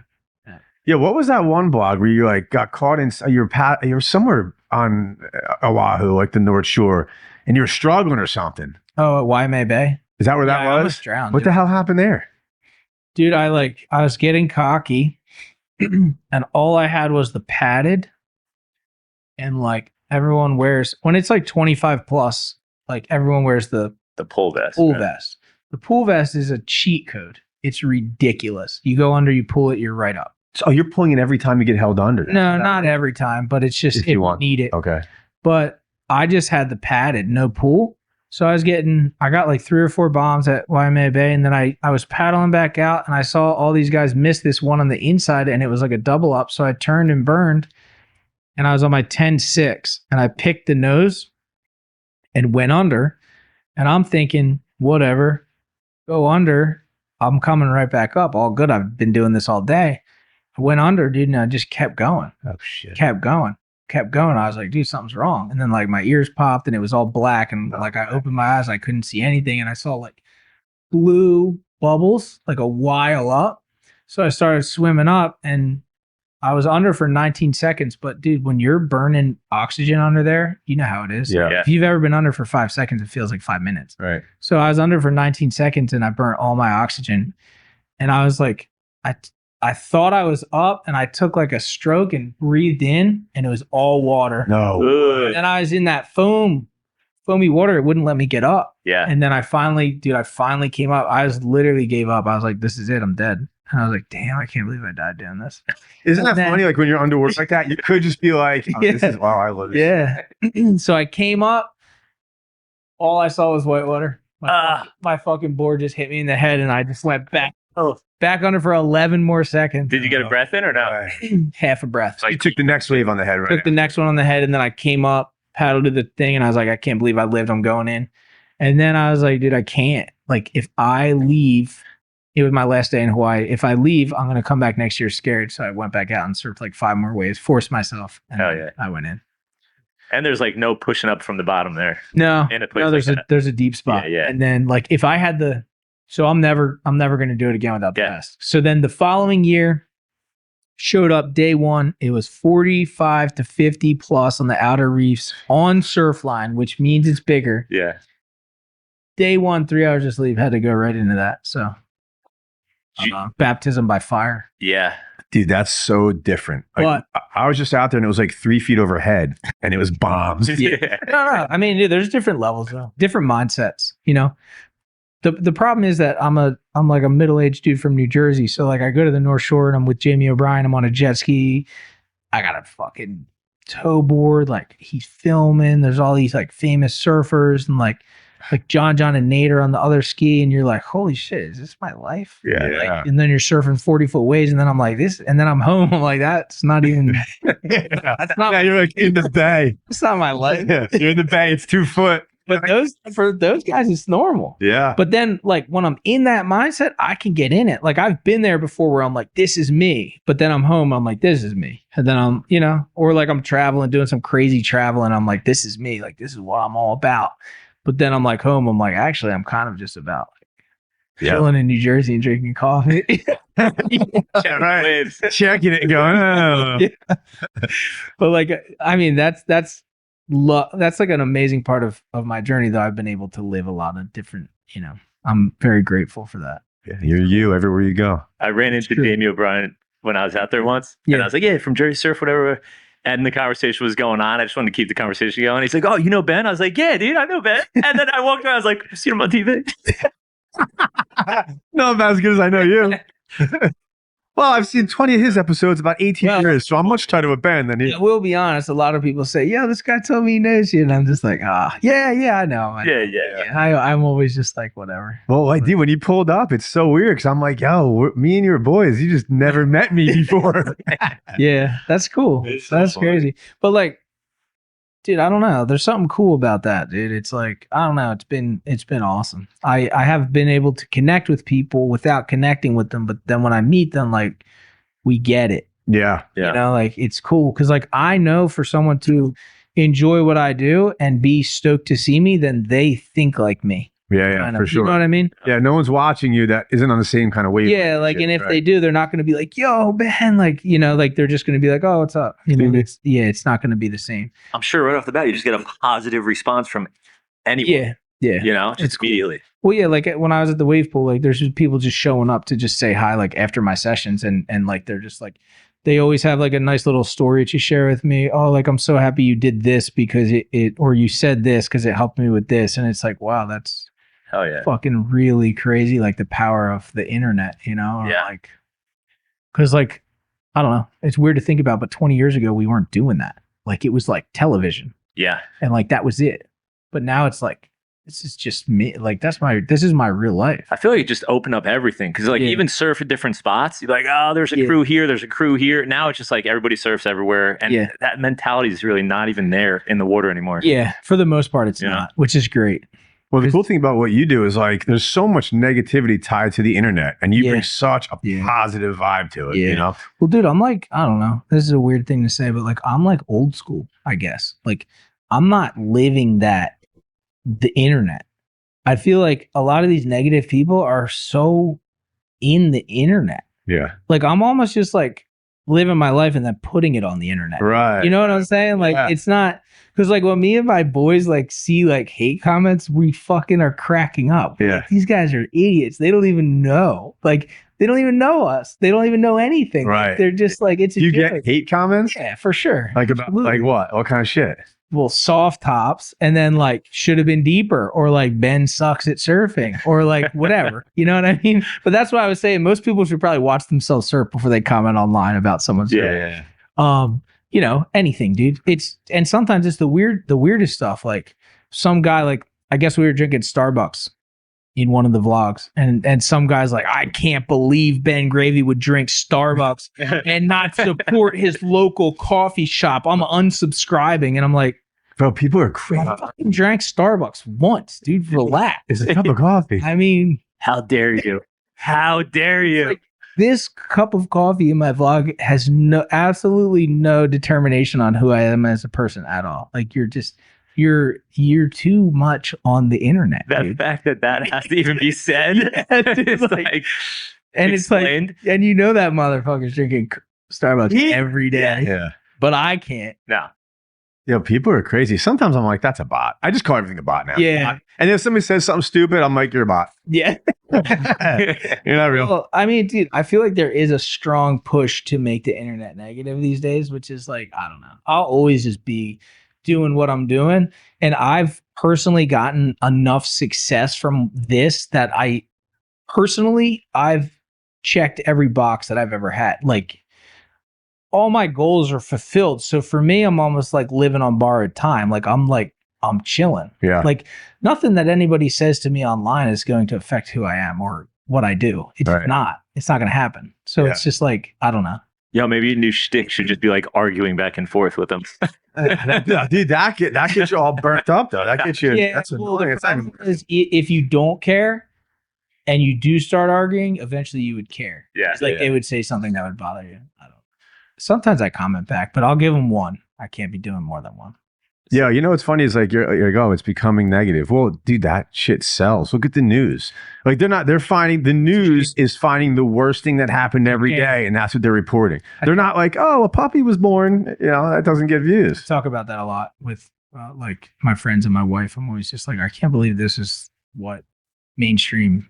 Yeah, what was that one blog where you like got caught in? You were somewhere on Oahu, like the North Shore, and you were struggling or something. Oh, at Waimea Bay. Is that where Yeah, that I was? almost drowned. What the hell happened there? Dude, I was getting cocky and all I had was the padded and like everyone wears, when it's like 25 plus, like everyone wears the The pole vest. pool right? vest. The pool vest is a cheat code. It's ridiculous. You go under, you pull it, you're right up. So you're pulling it every time you get held under. No, not every time, but it's just, If if you you want. need it. Okay. But I just had the padded, no pool. So I got like 3 or 4 bombs at Waimea Bay. And then I was paddling back out and I saw all these guys miss this one on the inside and it was like a double up. So I turned and burned and I was on my 10-6 and I picked the nose and went under. And I'm thinking, whatever, go under. I'm coming right back up. All good. I've been doing this all day. I went under, dude, and I just kept going. Oh shit. Kept going. kept going. I was like, dude, something's wrong. And then like my ears popped and it was all black. And like I opened my eyes, I couldn't see anything. And I saw like blue bubbles like a while up. So I started swimming up and I was under for 19 seconds. But dude, when you're burning oxygen under there, you know how it is. Yeah. If you've ever been under for 5 seconds, it feels like 5 minutes. Right. So I was under for 19 seconds and I burnt all my oxygen. And I was like, I thought I was up and I took like a stroke and breathed in and it was all water. No. And I was in that foamy water. It wouldn't let me get up. Yeah. And then I finally came up. I was literally gave up. I was like, this is it. I'm dead. And I was like, damn, I can't believe I died doing this. Isn't that funny? Like when you're underwater like that, you could just be like, oh, this is, wow, I love this. Yeah. So I came up. All I saw was white water. My fucking board just hit me in the head and I just went back. Back under for 11 more seconds. Did you get a breath in or no? Half a breath. So you took the next wave on the head, right? Took the next one on the head, and then I came up, paddled to the thing, and I was like, I can't believe I lived. I'm going in. And then I was like, dude, I can't. Like, if I leave, it was my last day in Hawaii. If I leave, I'm going to come back next year scared. So I went back out and surfed like 5 more waves, forced myself. And Hell yeah. I went in. And there's like no pushing up from the bottom there. No, In a place there's a deep spot. Yeah. And then like if I had so I'm never going to do it again without the Yeah. vest. So then the following year showed up day one. It was 45 to 50 plus on the outer reefs on Surfline, which means it's bigger. Yeah. Day one, 3 hours of sleep, had to go right into that. So baptism by fire. Yeah. Dude, that's so different. Like, I was just out there and it was like 3 feet overhead and it was bombs. Yeah. No. I mean, dude, there's different levels though, different mindsets, you know? The problem is that I'm like a middle-aged dude from New Jersey. So like I go to the North Shore and I'm with Jamie O'Brien. I'm on a jet ski. I got a fucking tow board. Like he's filming. There's all these like famous surfers and like John and Nate are on the other ski. And you're like, holy shit, is this my life? Yeah. Like, and then you're surfing 40-foot waves. And then I'm like this. And then I'm home. I'm like, that's not even, that's not, You're like in the bay. it's not my life. Yeah. You're in the bay. It's 2 foot. But for those guys, it's normal. Yeah. But then, like, when I'm in that mindset, I can get in it. Like, I've been there before where I'm like, this is me. But then I'm home, I'm like, this is me. And then I'm, you know, or like I'm traveling, doing some crazy travel, and I'm like, this is me. Like, this is what I'm all about. But then I'm like home, I'm like, actually, I'm kind of just about chilling in New Jersey and drinking coffee. Right. Checking it and going, oh. Yeah. But like, I mean, that's like an amazing part of my journey, though. I've been able to live a lot of different, you know, I'm very grateful for that. Yeah, you're you everywhere you go. I ran into Jamie O'Brien when I was out there once. Yeah. And I was like, yeah, from Jersey Surf, whatever. And the conversation was going on. I just wanted to keep the conversation going. He's like, oh, you know Ben? I was like, yeah, dude, I know Ben. And then I walked around, I was like, I've seen him on TV. No, I'm as good as I know you. Well, I've seen 20 of his episodes about 18 years, so I'm much tighter with Ben than he. Yeah, we'll be honest. A lot of people say, "Yeah, this guy told me he knows you," and I'm just like, yeah, I know. Yeah. I'm always just like, whatever. Well, I did when you pulled up. It's so weird because I'm like, yo, me and your boys, you just never met me before. Yeah, that's cool. That's crazy. But like, dude, I don't know. There's something cool about that, dude. It's like, I don't know. It's been awesome. I have been able to connect with people without connecting with them, but then when I meet them, like, we get it. Yeah. You know, like, it's cool because like I know for someone to enjoy what I do and be stoked to see me, then they think like me. Yeah, kind for of. sure. You know what I mean? Yeah, no one's watching you that isn't on the same kind of wave. Yeah, like, and if they do, they're not going to be like, yo, Ben, like, you know, like they're just going to be like, oh, what's up? You know, it's not going to be the same. I'm sure right off the bat, you just get a positive response from anyone. Yeah. You know, just cool. immediately. Well, yeah, like when I was at the wave pool, like there's just people just showing up to just say hi, like after my sessions, and like they're just like, they always have like a nice little story to share with me. Oh, like I'm so happy you did this because it or you said this because it helped me with this, and it's like, wow, that's hell yeah, fucking really crazy. Like the power of the internet, you know? Or yeah. Like, because like, I don't know, it's weird to think about, but 20 years ago we weren't doing that. Like it was like television. Yeah. And like that was it. But now it's like, this is just me. Like this is my real life. I feel like it just opened up everything because like even surf at different spots. You're like, oh, there's a crew here, there's a crew here. Now it's just like everybody surfs everywhere, and that mentality is really not even there in the water anymore. Yeah, for the most part, it's not, which is great. Well, the cool thing about what you do is like there's so much negativity tied to the internet, and you bring such a positive vibe to it, you know? Well, dude, I'm like, I don't know. This is a weird thing to say, but like I'm like old school, I guess. Like I'm not living the internet. I feel like a lot of these negative people are so in the internet. Yeah. Like I'm almost just like living my life and then putting it on the internet. Right. You know what I'm saying? Like it's not because like when me and my boys like see like hate comments, we fucking are cracking up. Yeah. Like, these guys are idiots. They don't even know. Like they don't even know us. They don't even know anything. Right. Like, they're just like it's. You get hate comments? Yeah, for sure. Like about like what? What kind of shit? Well, soft tops, and then like should have been deeper, or like Ben sucks at surfing, or like whatever. You know what I mean? But that's why I was saying most people should probably watch themselves surf before they comment online about someone's surf. Yeah. You know, anything, dude. And sometimes it's the weirdest stuff. Like some guy, like I guess we were drinking Starbucks in one of the vlogs, and some guy's like, I can't believe Ben Gravy would drink Starbucks and not support his local coffee shop. I'm unsubscribing. And I'm like, bro, people are crazy. I fucking drank Starbucks once, dude. Relax. It's a cup of coffee. I mean, how dare you? How dare you? Like, this cup of coffee in my vlog has absolutely no determination on who I am as a person at all. Like you're too much on the internet. That dude. fact that has to even be said. It's like and explained. It's like, and you know that motherfucker's drinking Starbucks every day. Yeah. But I can't. No. Yo, people are crazy. Sometimes I'm like, that's a bot. I just call everything a bot now. Yeah. And if somebody says something stupid, I'm like, you're a bot. Yeah. You're not real. Well, I mean, dude, I feel like there is a strong push to make the internet negative these days, which is like, I don't know. I'll always just be doing what I'm doing. And I've personally gotten enough success from this that I've checked every box that I've ever had. Like all my goals are fulfilled. So for me, I'm almost like living on borrowed time. Like I'm chilling. Yeah. Like nothing that anybody says to me online is going to affect who I am or what I do. It's not. It's not going to happen. So it's just like, I don't know. Yo, maybe your new shtick should just be like arguing back and forth with them. Dude, that gets you all burnt up though. That gets you. Yeah, that's well, annoying. the problem is if you don't care and you do start arguing, eventually you would care. Yeah. It's like they would say something that would bother you. I don't know. Sometimes I comment back, but I'll give them one. I can't be doing more than one. Yeah, you know what's funny is like you're like, oh, it's becoming negative. Well, dude, that shit sells. Look at the news. Like they're finding the news is finding the worst thing that happened every day, and that's what they're reporting. They're not like, oh, a puppy was born. You know, that doesn't get views. Talk about that a lot with like my friends and my wife. I'm always just like, I can't believe this is what mainstream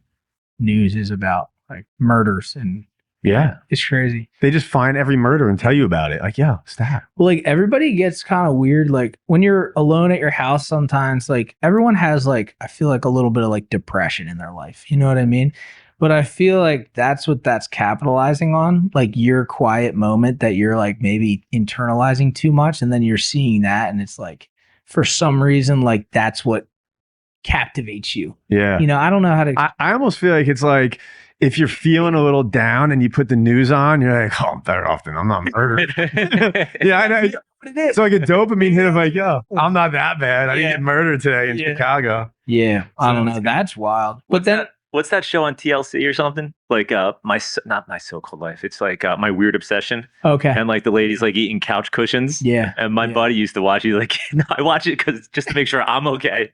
news is about, like murders and. Yeah. It's crazy. They just find every murder and tell you about it. Like, yeah, stop. Well, like everybody gets kind of weird. Like when you're alone at your house, sometimes like everyone has like, I feel like a little bit of like depression in their life. You know what I mean? But I feel like that's what that's capitalizing on. Like your quiet moment that you're like maybe internalizing too much. And then you're seeing that. And it's like, for some reason, like that's what captivates you. Yeah. You know, I don't know how to. I almost feel like it's like, if you're feeling a little down and you put the news on, you're like, oh, I'm better off than I'm not murdered. Yeah, I know. It's like a dopamine hit of like, yo, I'm not that bad. I didn't get murdered today in Chicago. Yeah, I don't know. That's wild. But then, what's that show on TLC or something? Like not my so-called life. It's like My Weird Obsession. Okay. And like the lady's like eating couch cushions. Yeah. And my buddy used to watch it. He's like, no, I watch it because just to make sure I'm okay.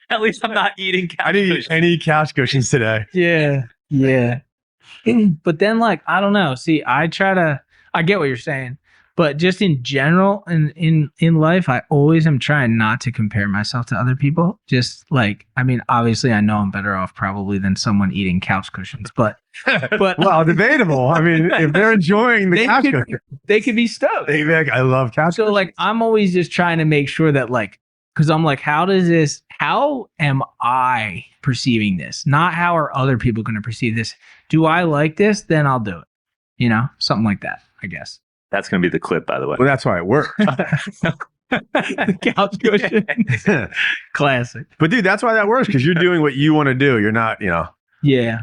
At least I'm not eating couch I didn't cushions. eat any couch cushions today. Yeah. Yeah. But then like, I don't know. See, I get what you're saying, but just in general in life, I always am trying not to compare myself to other people. Just like, I mean, obviously I know I'm better off probably than someone eating couch cushions, but well, debatable. I mean, if they're enjoying the couch cushions, they could be stoked. They be like, I love couch So cushions. like, I'm always just trying to make sure that like, because I'm like, how am I perceiving this? Not how are other people going to perceive this? Do I like this? Then I'll do it. You know, something like that, I guess. That's going to be the clip, by the way. Well, that's why it worked. The couch cushion. Classic. But dude, that's why that works, because you're doing what you want to do. You're not, Yeah.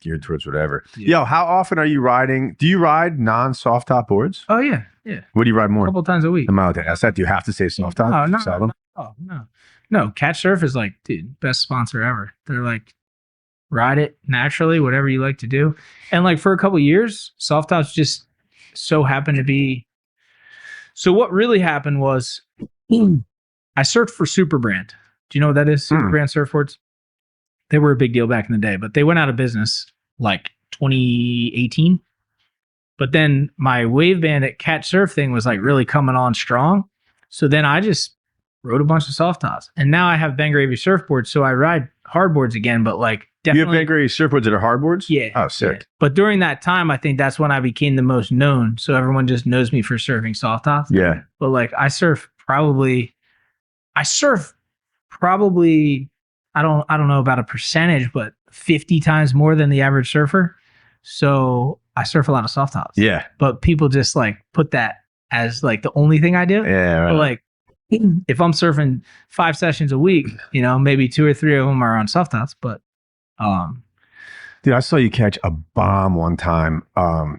geared towards whatever. Yeah. Yo, how often are you riding? Do you ride non-soft top boards? Oh yeah. What do you ride A more? couple times a week. I'm out there. Ask that. Do you have to say soft top? Oh, no. Seldom? Oh no. No, Catch Surf is like, dude, best sponsor ever. They're like, ride it naturally, whatever you like to do. And like for a couple years, soft tops just so happened to be. So what really happened was I surfed for Superbrand. Do you know what that is? Superbrand surfboards. They were a big deal back in the day, but they went out of business like 2018. But then my wave band at Catch Surf thing was like really coming on strong. So then I just rode a bunch of soft tops. And now I have Ben Gravy surfboards. So I ride hardboards again, but like definitely. You have Ben Gravy surfboards that are hardboards? Yeah. Oh, sick. Yeah. But during that time, I think that's when I became the most known. So everyone just knows me for surfing soft tops. Yeah. But like I surf probably, I don't know about a percentage, but 50 times more than the average surfer. So I surf a lot of soft tops. Yeah. But people just like put that as like the only thing I do. Yeah. Right. But like if I'm surfing 5 sessions a week, you know, maybe 2 or 3 of them are on soft tops. But dude, I saw you catch a bomb one time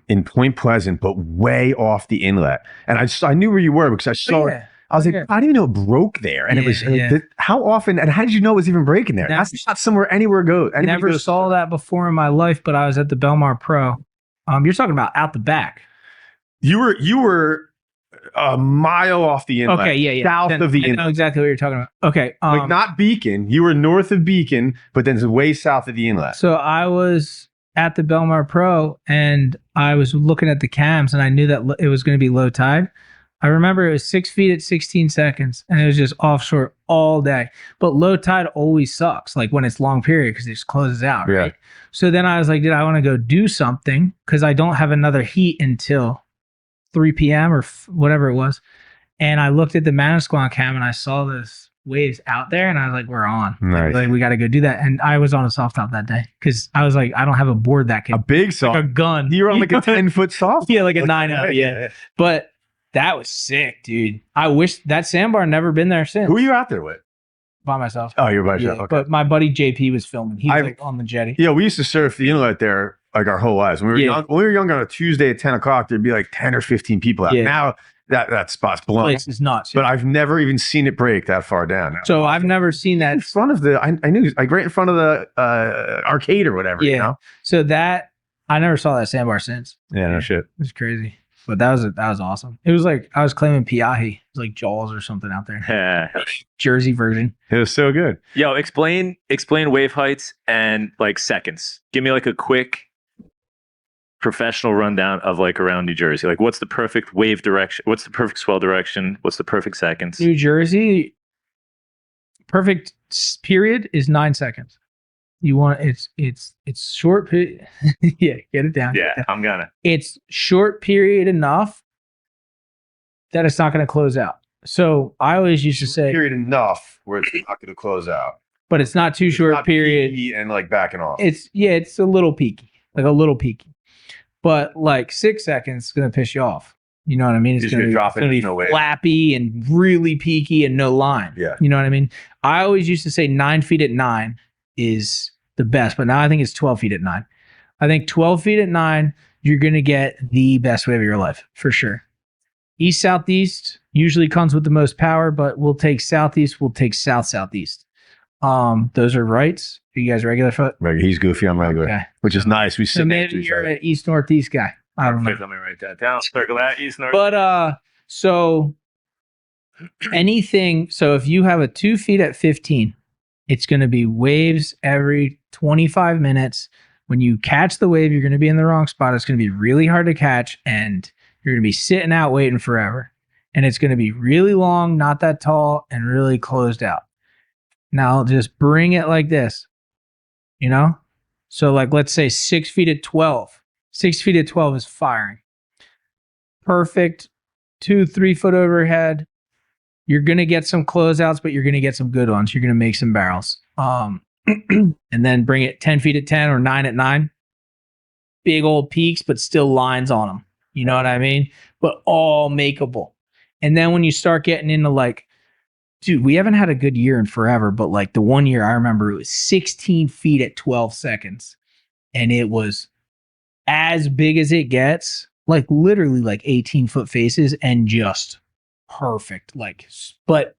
in Point Pleasant, but way off the inlet. And I knew where you were because I saw it. I was like, I didn't even know it broke there. And it was how often and how did you know it was even breaking there? That's not somewhere anywhere goes. Never saw that before in my life, but I was at the Belmar Pro. You're talking about out the back. You were a mile off the inlet. Okay, yeah. South of the inlet. I know exactly what you're talking about. Okay. Like not Beacon. You were north of Beacon, but then it's way south of the inlet. So I was at the Belmar Pro and I was looking at the cams and I knew that it was going to be low tide. I remember it was 6 feet at 16 seconds and it was just offshore all day. But low tide always sucks, like when it's long period because it just closes out, right? So then I was like, I want to go do something because I don't have another heat until 3 p.m. or whatever it was. And I looked at the Manasquan cam and I saw this waves out there and I was like, we're on. Nice. Like we got to go do that. And I was on a soft top that day because I was like, I don't have a board that can. A big soft. Like a gun. You were on like a 10-foot soft? Yeah, like a 9-0. Yeah. But that was sick, dude. I wish that sandbar never been there since. Who are you out there with? By myself. Oh, you're by yourself. Yeah, Okay. but my buddy JP was filming. He was like on the jetty. Yeah, we used to surf the inlet there like our whole lives. When we were young on a Tuesday at 10 o'clock, there'd be like 10 or 15 people out. Now that spot's blown. Place is nuts. But I've never even seen it break that far down. So I've never seen that. In front of the, I knew, like right in front of the arcade or whatever. Yeah. You know? So that, I never saw that sandbar since. Yeah, no shit. It was crazy. But that was awesome. It was like I was claiming Piahi. It was like Jaws or something out there. Jersey version. It was so good. Yo, explain wave heights and like seconds. Give me like a quick professional rundown of like around New Jersey. Like what's the perfect wave direction? What's the perfect swell direction? What's the perfect seconds? New Jersey, perfect period is 9 seconds. You want it's short. Yeah, get it down. Yeah, I'm gonna. It's short period enough that it's not going to close out. So I always used to say period enough where it's not going to close out, but it's not too short period and like backing off. It's a little peaky, like a little peaky, but like 6 seconds is going to piss you off. You know what I mean? It's going to be flappy and really peaky and no line. Yeah. You know what I mean? I always used to say 9 feet at 9 is the best, but now I think it's 12 feet at 9. I think 12 feet at 9, you're going to get the best wave of your life for sure. East Southeast usually comes with the most power, but we'll take Southeast, we'll take Southeast. Those are rights. Are you guys regular foot? Regular. He's goofy on regular, okay. Which is nice. We sit next to each other. You're an East Northeast guy. I don't know. Let me write that down. Circle that East North. But so anything. So if you have a 2 feet at 15, it's going to be waves every 25 minutes. When you catch the wave, you're going to be in the wrong spot. It's going to be really hard to catch, and you're going to be sitting out waiting forever. And it's going to be really long, not that tall, and really closed out. Now just bring it like this, you know? So like, let's say 6 feet at 12. 6 feet at 12 is firing. Perfect 2-3 foot overhead. You're going to get some closeouts, but you're going to get some good ones. You're going to make some barrels. And then bring it 10 feet at 10 or 9 at 9. Big old peaks, but still lines on them. You know what I mean? But all makeable. And then when you start getting into like, dude, we haven't had a good year in forever, but like the one year I remember it was 16 feet at 12 seconds. And it was as big as it gets, like literally like 18-foot faces and just perfect. Like, but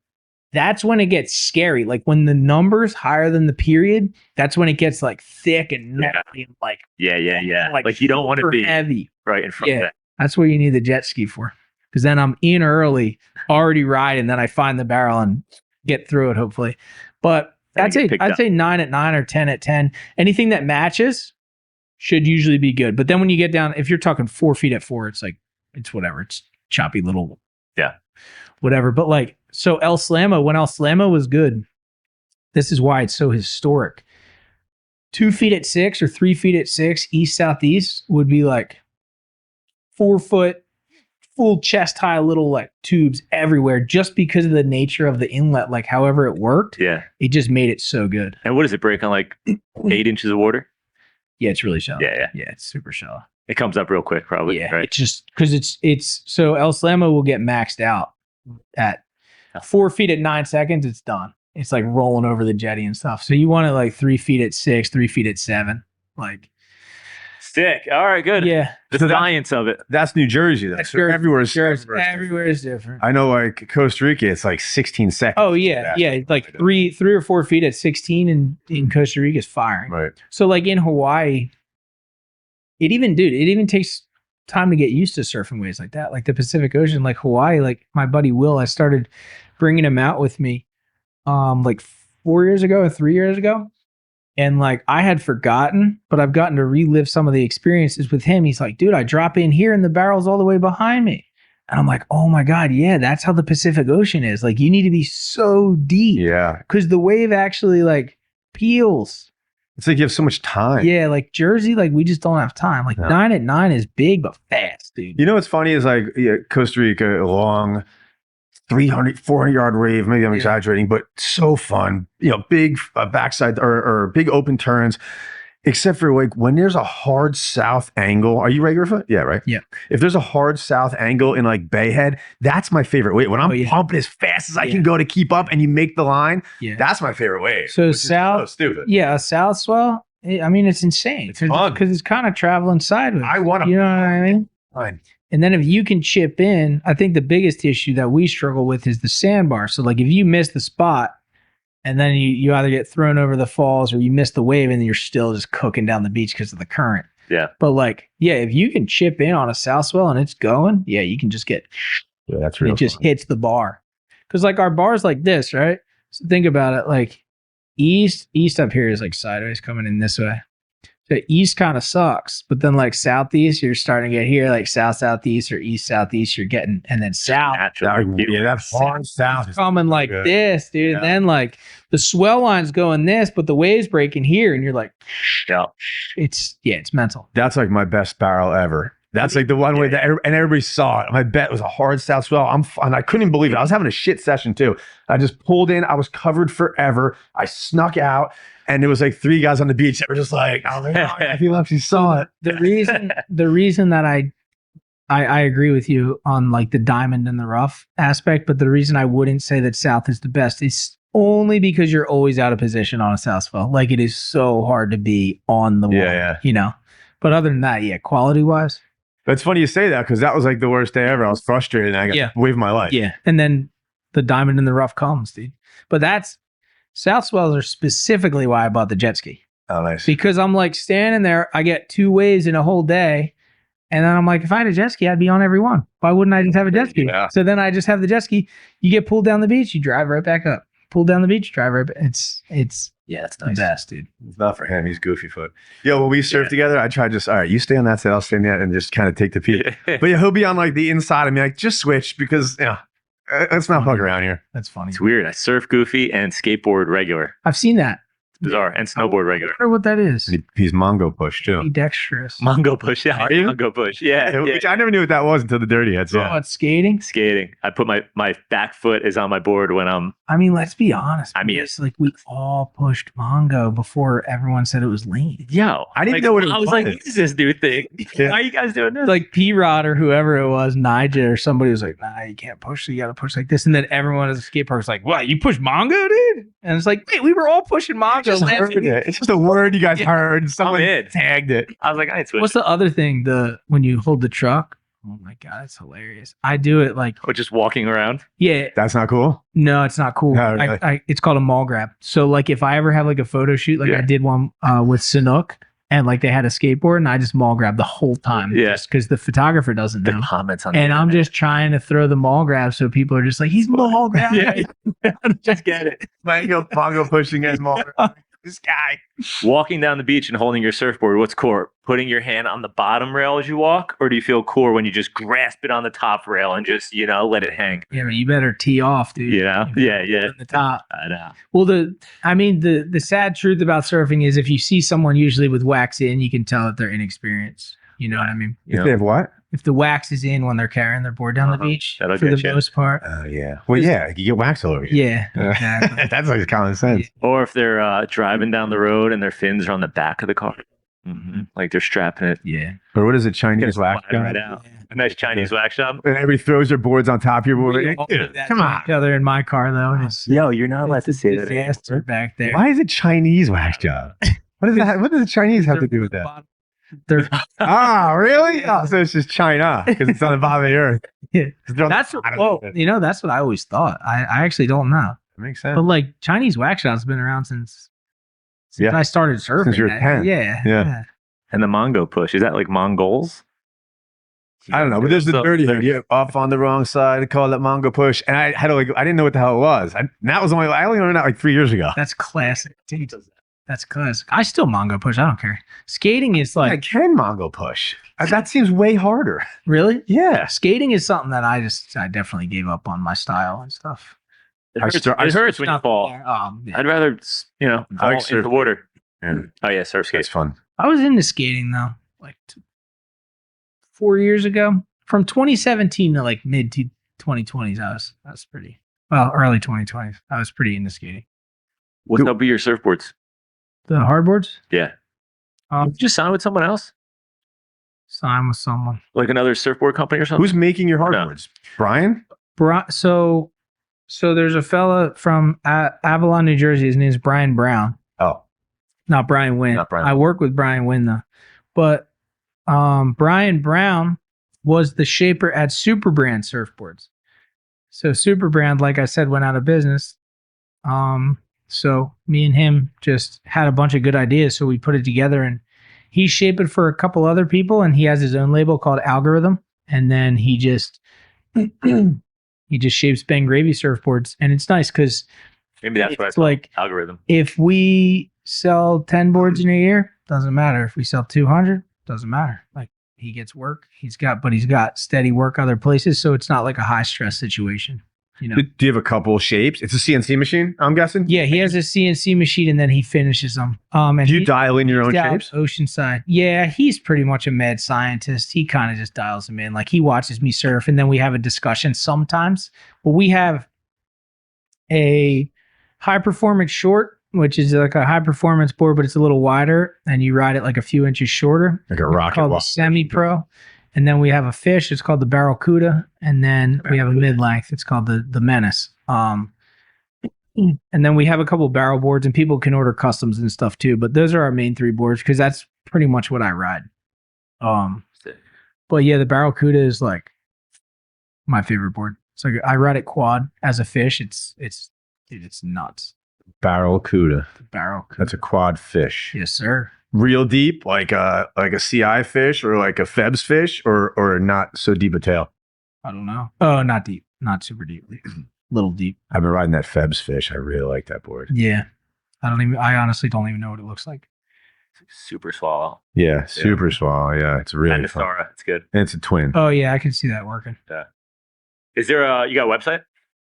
that's when it gets scary. Like when the number's higher than the period, that's when it gets like thick and gnarly and like Like you don't want to be heavy right in front of that. That's what you need the jet ski for. Because then I'm in early, already riding, then I find the barrel and get through it, hopefully. But I'd say 9 at 9 or 10 at 10. Anything that matches should usually be good. But then when you get down, if you're talking 4 feet at 4, it's like, it's whatever. It's choppy little, whatever. But like, so El Slamo, when El Slamo was good, this is why it's so historic. 2 feet at 6 or 3 feet at 6, east, southeast would be like 4 foot, full chest high little like tubes everywhere just because of the nature of the inlet, like however it worked. Yeah. It just made it so good. And what does it break on, like 8 inches of water? Yeah, it's really shallow. Yeah. Yeah, it's super shallow. It comes up real quick, probably. Yeah, right? it's just because it's so El Slamo will get maxed out at 4 feet at 9 seconds. It's done. It's like rolling over the jetty and stuff. So you want it like 3 feet at 6, 3 feet at 7, like. Sick. All right, good. Yeah. The science of it. That's New Jersey, though. That's So everywhere is everywhere is different. I know, like Costa Rica, it's like 16 seconds. Oh yeah, yeah. Like three or 4 feet at 16 in Costa Rica is firing. Right. So like in Hawaii, it even takes time to get used to surfing waves like that. Like the Pacific Ocean, like Hawaii, like my buddy Will, I started bringing him out with me like 4 years ago or 3 years ago. And like I had forgotten, but I've gotten to relive some of the experiences with him. He's like, dude, I drop in here and the barrel's all the way behind me. And I'm like, oh my God, yeah, that's how the Pacific Ocean is. Like you need to be so deep. Yeah. Because the wave actually like peels. It's like you have so much time. Yeah, like Jersey, like we just don't have time. Like 9 at 9 is big but fast, dude. You know what's funny is like Costa Rica, long 300, 400-yard wave. Maybe I'm exaggerating, but so fun. You know, big backside or big open turns. Except for like when there's a hard south angle. Are you regular foot? Yeah, right? Yeah. If there's a hard south angle in like Bayhead, that's my favorite wave. When I'm pumping as fast as I can go to keep up and you make the line, that's my favorite wave. So south, so stupid. Yeah, a south swell. I mean, it's insane. It's fun. Because it's kind of traveling sideways. I want to. You know what I mean? Fine. And then if you can chip in, I think the biggest issue that we struggle with is the sandbar. So like if you miss the spot and then you either get thrown over the falls or you miss the wave and then you're still just cooking down the beach because of the current. Yeah. But like, yeah, if you can chip in on a south swell and it's going, yeah, you can just get, that's real. It just hits the bar. Because like our bar's like this, right? So think about it, like east up here is like sideways coming in this way. The east kind of sucks, but then like southeast, you're starting to get here, like southeast or east southeast, you're getting, and then south. That's far south. It's coming like this, dude. And then like the swell line's going this, but the waves breaking here, and you're like, it's mental. That's like my best barrel ever. That's like the one way that and everybody saw it. My bet was a hard south swell. And I couldn't believe it. I was having a shit session too. I just pulled in. I was covered forever. I snuck out. And there was like 3 guys on the beach that were just like, oh, I feel like you saw it. The reason that I agree with you on like the diamond in the rough aspect, but the reason I wouldn't say that south is the best is only because you're always out of position on a south swell. Like it is so hard to be on the wall, you know. But other than that, quality wise. It's funny you say that because that was like the worst day ever. I was frustrated and I got to wave my life. Yeah. And then the diamond in the rough comes, dude. But South swells are specifically why I bought the jet ski. Oh, nice. Because I'm like standing there, I get 2 waves in a whole day. And then I'm like, if I had a jet ski, I'd be on every one. Why wouldn't I just have a jet ski? Yeah. So then I just have the jet ski. You get pulled down the beach, you drive right back up. Pull down the beach, drive right back. It's it's the nice. best, dude. It's not for him. He's goofy foot. Yo, when we surf together, I try just, all right, you stay on that side, I'll stay on that, and just kind of take the peak. But he'll be on like the inside of me, like just switch because, let's not fuck around here. That's funny. It's weird. I surf goofy and skateboard regular. I've seen that. It's bizarre. And snowboard regular. I wonder what that is. He's Mongo push too. Dexterous. Mongo push. Yeah. Are you? Mongo push. Yeah. Which I never knew what that was until the dirty heads. Oh, it's skating? Skating. I put my back foot is on my board when I'm. I mean, let's be honest. I mean, it's like we all pushed Mongo before everyone said it was lame. Yo, I didn't know what it was. I was like, what is this new thing? Why are you guys doing this? Like P-Rod or whoever it was, Nigel or somebody was like, nah, you can't push. You got to push like this. And then everyone at the skate park was like, what? You push Mongo, dude? And it's like, wait, we were all pushing Mongo. It's just a word you guys heard. And someone in. tagged it. I was like, I ain't switching. What's the other thing? When you hold the truck Oh my God, it's hilarious. I do it like, Or just walking around. yeah, That's not cool. no, it's not cool. No, really? It's called a mall grab. So like if I ever have like a photo shoot, like Yeah. I did one with Sanook and like they had a skateboard and I just mall grab the whole time. Yeah. Just because the photographer doesn't The know. comments on And the I'm internet. just trying to throw the mall grab so people are just like, he's mall grab. Yeah. Just get it. Bongo pushing as more. This guy. Walking down the beach and holding your surfboard, what's core? Putting your hand on the bottom rail as you walk? Or do you feel core when you just grasp it on the top rail and just, let it hang? Yeah, but you better tee off, dude. Yeah. In the top. I know. Well, the sad truth about surfing is if you see someone usually with wax in, you can tell that they're inexperienced. You know what I mean? If they have what? If the wax is in when they're carrying their board down the beach, That'll for the get you. most part. Oh, yeah. Well, yeah, you get wax all over you. Yeah, exactly. That's like common sense. Or if they're driving down the road and their fins are on the back of the car. Like they're strapping it. Yeah. Or what is it, Chinese Get wax slide job? right out. A nice Chinese wax job. And everybody throws their boards on top of your board. We all Dude, did that come to on. each other in my car though. And it's Yo, you're not allowed to say that. disaster back there. Why is it Chinese wax job? What does that? What does the Chinese have to do with that? They're, Ah, really? Oh, so it's just China because it's on the bottom of the earth. Yeah. 'Cause they're on the that's bottom well, of it. that's what I always thought. I actually don't know. That makes sense. But like Chinese wax shop's been around since Yeah. I started surfing. Since you were 10. Yeah. And the Mongo push. Is that like Mongols? I don't know, but there's the So- dirty hair. Yeah, off on the wrong side. Call it Mongo push, and I had to I didn't know what the hell it was. I only learned that like 3 years ago. That's classic. Dude. That's classic. I still Mongo push. I don't care. Skating is I like can Mongo push. That seems way harder. really? Yeah. Skating is something that I definitely gave up on my style and stuff. It I hurts, start- I it hurts when you Not fall. yeah. I'd rather, fall like into surf. the water. Yeah. Oh, yeah, surf skate. It's fun. I was into skating though, like 4 years ago. From 2017 to like mid 2020s, I was pretty early 2020s. I was pretty into skating. What's up with your surfboards? The hardboards, Yeah. Did you just sign with someone else? sign with someone. Like another surfboard company or something? Who's making your hardboards? Brian? So there's a fella from Avalon, New Jersey. His name's Brian Brown. Oh, Not Brian Wynn. Not Brian. I work with Brian Wynn though. But Brian Brown was the shaper at Superbrand Surfboards. So Superbrand, like I said, went out of business. So me and him just had a bunch of good ideas. So we put it together and he shaped it for a couple other people and he has his own label called Algorithm. And then he just shapes Ben Gravy surfboards. And it's nice because Maybe that's what I it's thought. like Algorithm. if we sell 10 boards in a year, doesn't matter. If we sell 200, doesn't matter. Like he gets work. He's got steady work other places. So it's not like a high stress situation, you know? do you have a couple shapes? It's a CNC machine, I'm guessing? Yeah. He has a CNC machine and then he finishes them. And Do you dial in your own down shapes? Oceanside. Yeah. He's pretty much a mad scientist. He kind of just dials them in. Like he watches me surf and then we have a discussion sometimes, but we have a high performance short, which is like a high performance board, but it's a little wider and you ride it like a few inches shorter. Like a rocket Called the wall. semi-pro. And then we have a fish. It's called the Barracuda. And then we have a mid-length. It's called the Menace. And then we have a couple barrel boards and people can order customs and stuff too. But those are our main three boards because that's pretty much what I ride. But yeah, the Barracuda is like my favorite board. So I ride it quad as a fish. It's nuts. Barracuda. The Barracuda. That's a quad fish. Yes, sir. Real deep, like a CI fish or like a Febs fish, or not so deep a tail. I don't know. Oh, not deep. Not super deeply. Little deep. I've been riding that Febs fish. I really like that board. Yeah. I honestly don't even know what it looks like. Super swallow. Yeah, super swallow. Yeah, it's really And fun. Nastara. It's good. And it's a twin. Oh yeah, I can see that working. Is there you got a website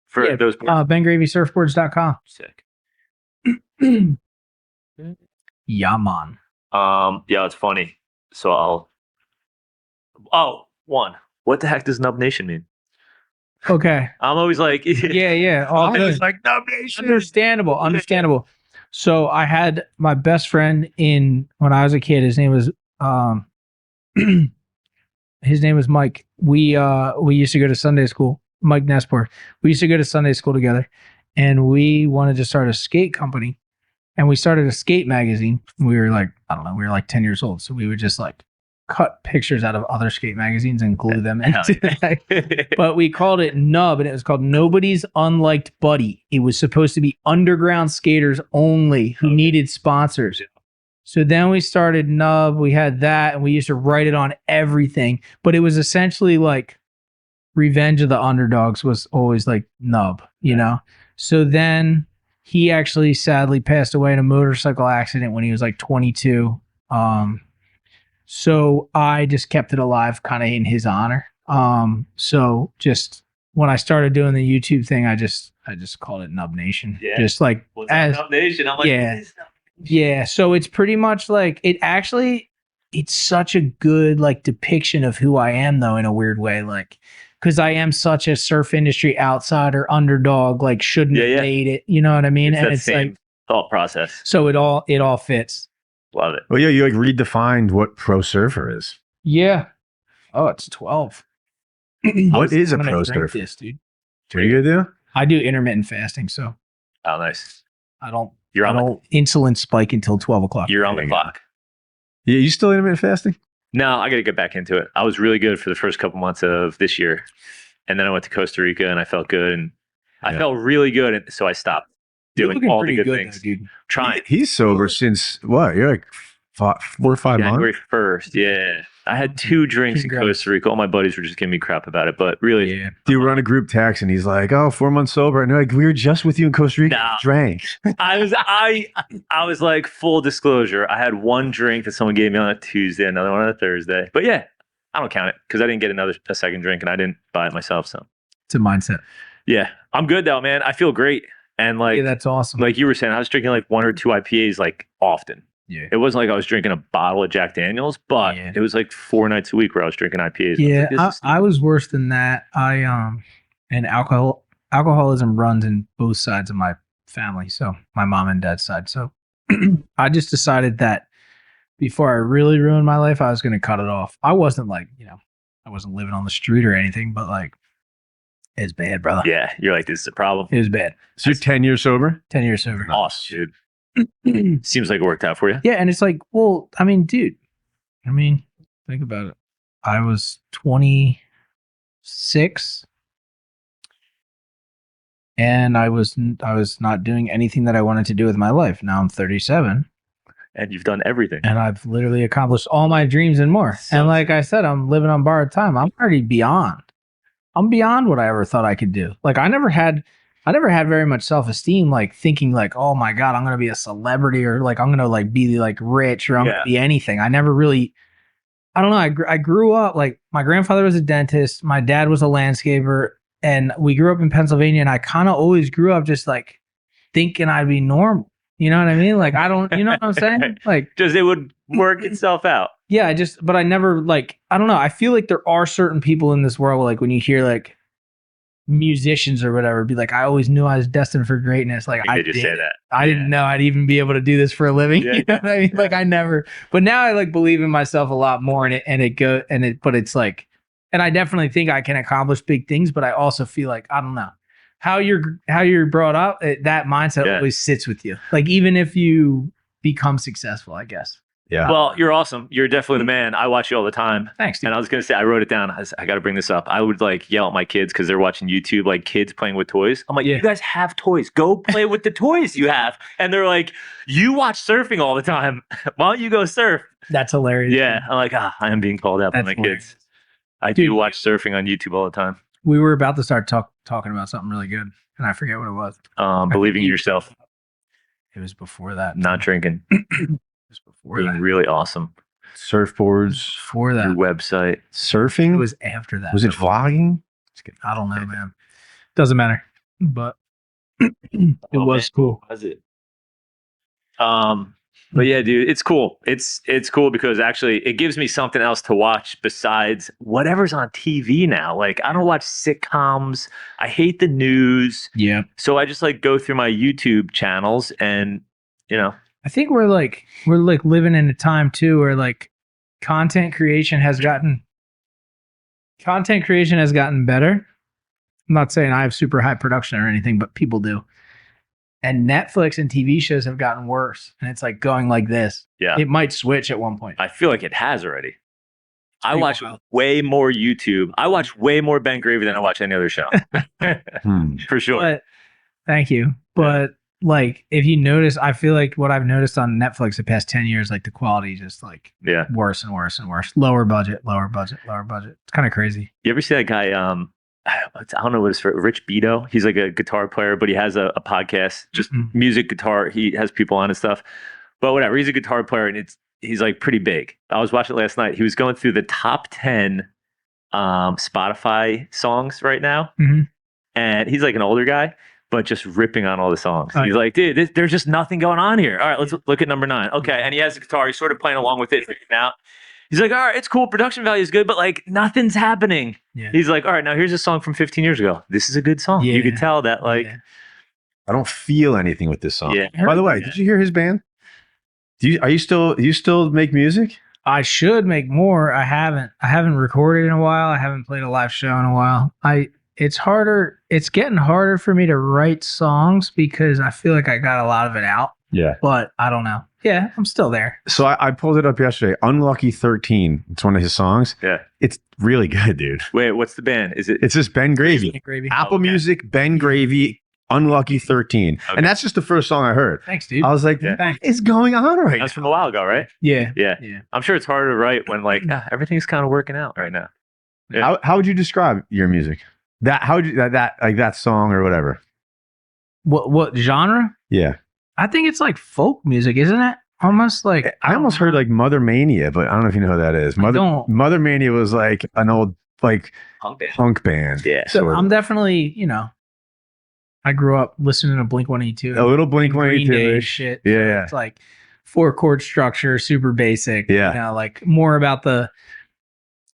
for Yeah, those boards? BenGravySurfboards.com. Sick. Yeah, man. Yeah, it's funny. So what the heck does Nub Nation mean? Okay. I'm always like, Yeah. All I'm good. just like, Nub Nation. Understandable. So I had my best friend when I was a kid. His name was Mike. We used to go to Sunday school. Mike Nespor. We used to go to Sunday school together, and we wanted to start a skate company. And we started a skate magazine. We were like, I don't know, we were like 10 years old. So we would just like cut pictures out of other skate magazines and glue them Hell into that. But we called it Nub, and it was called Nobody's Unliked Buddy. It was supposed to be underground skaters only who needed sponsors. So then we started Nub. We had that, and we used to write it on everything. But it was essentially like Revenge of the Underdogs was always like Nub, you know? So then he actually sadly passed away in a motorcycle accident when he was like 22. So I just kept it alive kind of in his honor. So just when I started doing the YouTube thing, I just called it Nub Nation. Yeah. Just like as Nub Nation. I'm like, yeah. what is Nub Nation? Yeah. So it's pretty much like it's such a good like depiction of who I am though, in a weird way. Like, because I am such a surf industry outsider, underdog, like shouldn't have made it. You know what I mean? It's same like thought process. So it all fits. Love it. Well, yeah, you like redefined what pro surfer is. Yeah. Oh, it's 12. What is a pro surfer? This, dude. What are you gonna do? I do intermittent fasting, so Oh, nice. I don't insulin spike until 12 o'clock. You're on the clock. Yeah, you still intermittent fasting? No, I got to get back into it. I was really good for the first couple months of this year. And then I went to Costa Rica and I felt good. And I felt really good. And so I stopped doing all the good things. Though, dude. Trying. He's sober since what? You're like 4 or 5 months? January 1st. Yeah. I had 2 drinks in Costa Rica. All my buddies were just giving me crap about it. But really. Yeah. Dude, we're on a group text and he's like, oh, 4 months sober. And they're like, we were just with you in Costa Rica. No. Drank. I was like, full disclosure. I had 1 drink that someone gave me on a Tuesday, another one on a Thursday. But yeah, I don't count it because I didn't get a second drink and I didn't buy it myself. So it's a mindset. Yeah. I'm good though, man. I feel great. And like, yeah, that's awesome. Like you were saying, I was drinking like 1 or 2 IPAs like often. Yeah. It wasn't like I was drinking a bottle of Jack Daniels, but it was like 4 nights a week where I was drinking IPAs. Yeah, I was worse than that. And alcoholism runs in both sides of my family, so my mom and dad's side. So I just decided that before I really ruined my life, I was going to cut it off. I wasn't like, I wasn't living on the street or anything, but like, it's bad, brother. Yeah, you're like, this is a problem. It was bad. So you're 10 years sober? 10 years sober. Awesome, dude. Seems like it worked out for you. Yeah, and it's like, well, I mean, dude, think about it. I was 26 and I was not doing anything that I wanted to do with my life. Now I'm 37. And you've done everything. And I've literally accomplished all my dreams and more. And like I said, I'm living on borrowed time. I'm already beyond. I'm beyond what I ever thought I could do. Like I never had very much self-esteem, like thinking like, oh my God, I'm going to be a celebrity or like, I'm going to like be like rich or I'm going to be anything. I never really, I don't know. I grew up like my grandfather was a dentist. My dad was a landscaper and we grew up in Pennsylvania and I kind of always grew up just like thinking I'd be normal. You know what I mean? Like, I don't, you know what I'm saying? Like, just it would work itself out. Yeah. But I never like, I don't know. I feel like there are certain people in this world, like when you hear like musicians or whatever, be like, I always knew I was destined for greatness. Like I did say that. I didn't know I'd even be able to do this for a living. You know what I mean? Like I never, but now I like believe in myself a lot more but it's like, and I definitely think I can accomplish big things, but I also feel like, I don't know. How you're brought up, that mindset always sits with you. Like even if you become successful, I guess. Yeah. Well, you're awesome. You're definitely the man. I watch you all the time. Thanks, dude. And I was gonna say, I wrote it down. I got to bring this up. I would like yell at my kids because they're watching YouTube, like kids playing with toys. I'm like, you guys have toys. Go play with the toys you have. And they're like, you watch surfing all the time. Why don't you go surf? That's hilarious. Yeah. I'm like, I am being called out by my kids. I do watch surfing on YouTube all the time. We were about to start talking about something really good, and I forget what it was. Believing in yourself. It was before that. Not drinking. It was before Being that. really awesome. Surfboards. Before that. Your website. Surfing? It was after that. Was it vlogging? I don't know, man. Doesn't matter. But it was cool. Was it? But yeah, dude, it's cool. It's cool because actually it gives me something else to watch besides whatever's on TV now. Like I don't watch sitcoms. I hate the news. Yeah. So I just like go through my YouTube channels and, I think we're living in a time too where like content creation has gotten better. I'm not saying I have super high production or anything, but people do. And Netflix and TV shows have gotten worse. And it's like going like this. Yeah. It might switch at one point. I feel like it has already. I watch way more YouTube. I watch way more Ben Gravy than I watch any other show. For sure. But thank you. But like, if you notice, I feel like what I've noticed on Netflix the past 10 years, like the quality just like worse and worse and worse. Lower budget. It's kind of crazy. You ever see that guy? I don't know what it's for. Rich Beto. He's like a guitar player, but he has a podcast, just music, guitar. He has people on and stuff. But whatever, he's a guitar player, and he's like pretty big. I was watching it last night. He was going through the top 10 Spotify songs right now, and he's like an older guy, but just ripping on all the songs. He's like, dude, there's just nothing going on here. All right, let's look at number 9. Okay, and he has the guitar. He's sort of playing along with it now. He's like, all right, it's cool. Production value is good, but like nothing's happening. Yeah. He's like, all right, now here's a song from 15 years ago. This is a good song. Yeah. You could tell that like. Yeah. I don't feel anything with this song. Yeah. By the way, did you hear his band? Do you still make music? I should make more. I haven't recorded in a while. I haven't played a live show in a while. It's harder. It's getting harder for me to write songs because I feel like I got a lot of it out. Yeah. But I don't know. Yeah, I'm still there. So I pulled it up yesterday. Unlucky 13. It's one of his songs. Yeah. It's really good, dude. Wait, what's the band? It's just Ben Gravy. Apple Music, Ben Gravy, Unlucky 13. Okay. And that's just the first song I heard. Thanks, dude. I was like, what is going on right now? That's from a while ago, right? Yeah. I'm sure it's harder to write when like everything's kind of working out right now. Yeah. How would you describe your music? How would you that song or whatever? What genre? Yeah. I think it's like folk music, isn't it? Almost like I almost heard like Mother Mania, but I don't know if you know who that is. Mother Mania was like an old like punk band. Yeah. So I'm definitely, I grew up listening to Blink-182. A little Blink-182 shit. Yeah. It's like 4-chord structure, super basic. Yeah. Like more about I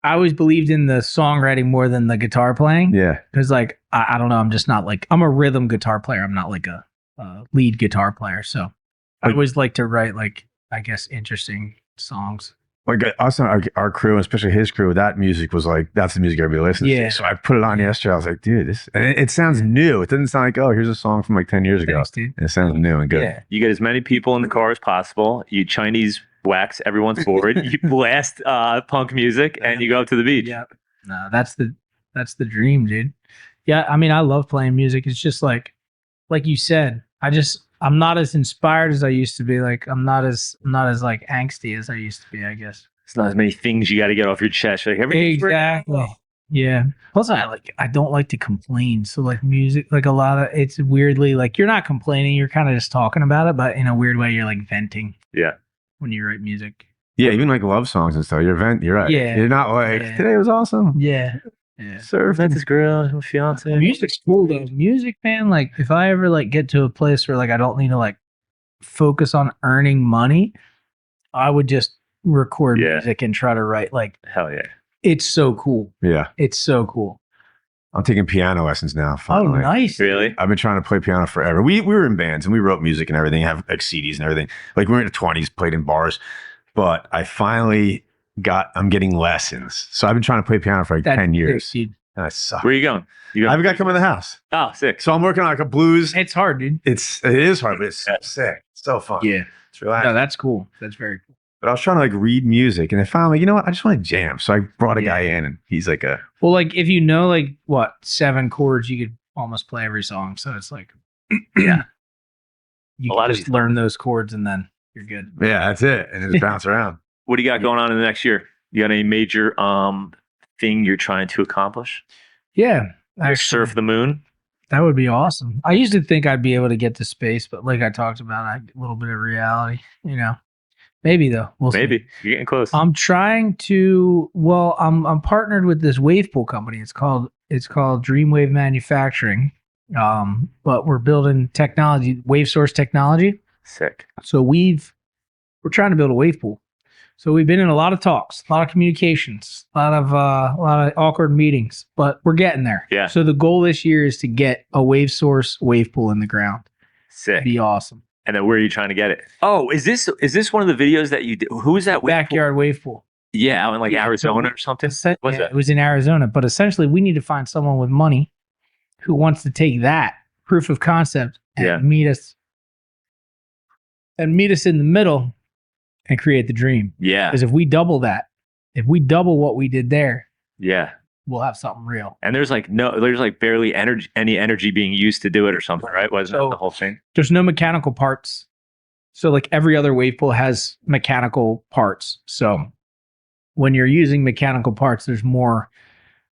always believed in the songwriting more than the guitar playing. Yeah. Because like, I don't know, I'm just not like, I'm a rhythm guitar player. I'm not like a lead guitar player. So I always like to write like, I guess, interesting songs. Like us and our crew, especially his crew, that music was like, that's the music everybody listens to. So I put it on yesterday. I was like, dude, it sounds new. It doesn't sound like, oh, here's a song from like 10 years ago. Thanks, dude. It sounds new and good. Yeah. You get as many people in the car as possible. You Chinese wax everyone's bored. You blast punk music and you go up to the beach. Yeah. No, that's the dream, dude. Yeah. I mean, I love playing music. It's just like you said, I'm not as inspired as I used to be. Like I'm not as like angsty as I used to be, I guess. It's not as many things you got to get off your chest. Like exactly. Yeah. Plus I don't like to complain. So like music, like it's weirdly like you're not complaining, you're kind of just talking about it, but in a weird way you're like venting. Yeah. When you write music. Yeah, even like love songs and stuff. You're right. Yeah. You're not like today was awesome. Yeah. Surf, met this girl, her fiance. Music's cool though. Music, man, like if I ever like get to a place where like I don't need to like focus on earning money, I would just record music and try to write like hell yeah. It's so cool. Yeah. It's so cool. I'm taking piano lessons now. Finally. Oh, nice. Really? I've been trying to play piano forever. We were in bands and we wrote music and everything, have like CDs and everything. Like we were in the 20s, played in bars, but I finally I'm getting lessons. So I've been trying to play piano for like 10 years. And I suck. Where are you going? I've got to come in the house. Oh, sick. So I'm working on like a blues. It's hard, dude. It is hard, but it's sick. It's so fun. Yeah. It's relaxing. No, that's cool. That's very cool. But I was trying to like read music and I found like, you know what? I just want to jam. So I brought a guy in and he's like well, like if you know like what 7 chords, you could almost play every song. So it's like, yeah. You can just learn those chords and then you're good. Yeah, that's it. And just bounce around. What do you got going on in the next year? You got any major thing you're trying to accomplish? Yeah. Surf the moon? That would be awesome. I used to think I'd be able to get to space, but like I talked about, a little bit of reality, Maybe though. Maybe. See. You're getting close. I'm trying to. Well, I'm partnered with this wave pool company. It's called Dreamwave Manufacturing. But we're building technology, wave source technology. Sick. So we're trying to build a wave pool. So we've been in a lot of talks, a lot of communications, a lot of awkward meetings, but we're getting there. Yeah. So the goal this year is to get a wave source wave pool in the ground. Sick. It'd be awesome. And then where are you trying to get it? Oh, is this one of the videos that you did? Who is that? Backyard wave pool. Yeah, out in like Arizona or something. What's that? It was in Arizona, but essentially we need to find someone with money who wants to take that proof of concept and meet us in the middle and create the dream. Yeah. Because if we double that, If we double what we did there, Yeah. we'll have something real. And there's like barely any energy being used to do it or something, right? Wasn't that the whole thing? There's no mechanical parts. So like every other wave pool has mechanical parts. So when you're using mechanical parts, there's more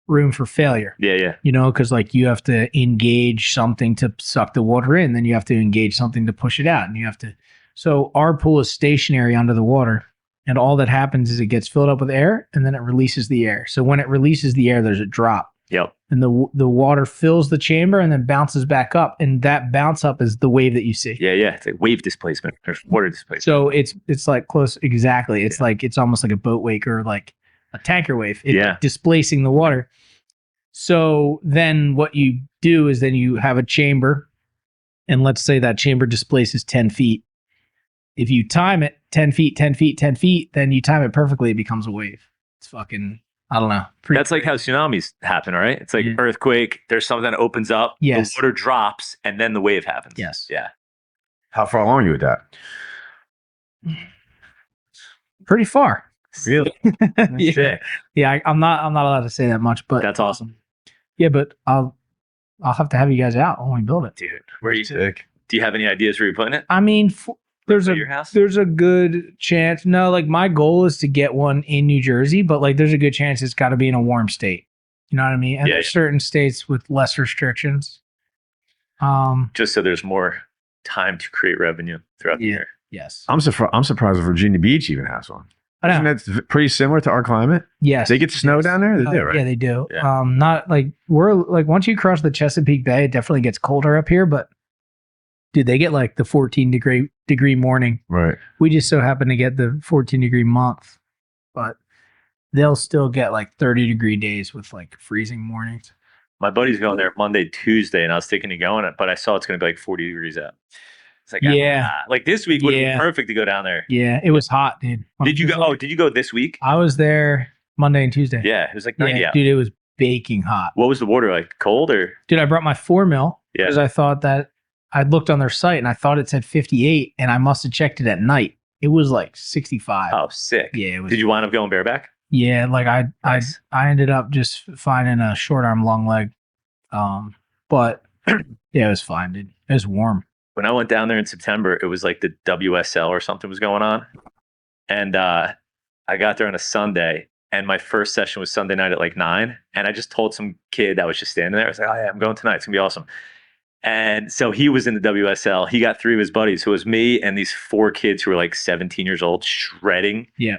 room for failure. Yeah. You know, because like you have to engage something to suck the water in, then you have to engage something to push it out. And you have to. So our pool is stationary under the water. And all that happens is it gets filled up with air and then it releases the air. So when it releases the air, there's a drop. Yep. And the water fills the chamber and then bounces back up. And that bounce up is the wave that you see. Yeah. It's like wave displacement. There's water displacement. So it's like close. Exactly. It's like, it's almost like a boat wake or like a tanker wave. It's displacing the water. So then what you do is then you have a chamber. And let's say that chamber displaces 10 feet. If you time it 10 feet, 10 feet, 10 feet, then you time it perfectly, it becomes a wave. It's fucking, I don't know. That's like how tsunamis happen, right? It's like earthquake, there's something that opens up, the water drops, and then the wave happens. Yes. Yeah. How far along are you with that? Pretty far. Really? Yeah, I'm not allowed to say that much, but that's awesome. Yeah, but I'll have to have you guys out when we build it. Dude, where are you? Sick. Do you have any ideas where you're putting it? I mean, there's your house? There's a good chance. No, like my goal is to get one in New Jersey, but like there's a good chance it's got to be in a warm state. You know what I mean? And there's certain states with less restrictions. Just so there's more time to create revenue throughout the year. Yes. I'm surprised Virginia Beach even has one. Isn't that pretty similar to our climate? Yes. They get snow down there? They do, right? Yeah, they do. Yeah. Not like we're like once you cross the Chesapeake Bay, it definitely gets colder up here, but dude, they get like the 14 degree morning. Right. We just so happen to get the 14-degree month, but they'll still get like 30-degree days with like freezing mornings. My buddy's going there Monday, Tuesday, and I was thinking of going, but I saw it's going to be like 40 degrees out. It's like, like this week would be perfect to go down there. Yeah, it was hot, dude. Did you go? Oh, did you go this week? I was there Monday and Tuesday. Yeah, it was like 90 out. Dude, it was baking hot. What was the water like? Cold or? Dude, I brought my 4 mil because I thought that I looked on their site and I thought it said 58, and I must have checked it at night. It was like 65. Oh, sick. Yeah, it was. Did you wind up going bareback? Yeah, like I ended up just finding a short arm long leg. But yeah, it was fine, dude. It was warm. When I went down there in September, it was like the WSL or something was going on. And I got there on a Sunday, and my first session was Sunday night at like 9. And I just told some kid that was just standing there, I was like, oh yeah, I'm going tonight. It's gonna be awesome. And so he was in the WSL. He got 3 of his buddies, who was me and these 4 kids who were like 17 years old, shredding. Yeah.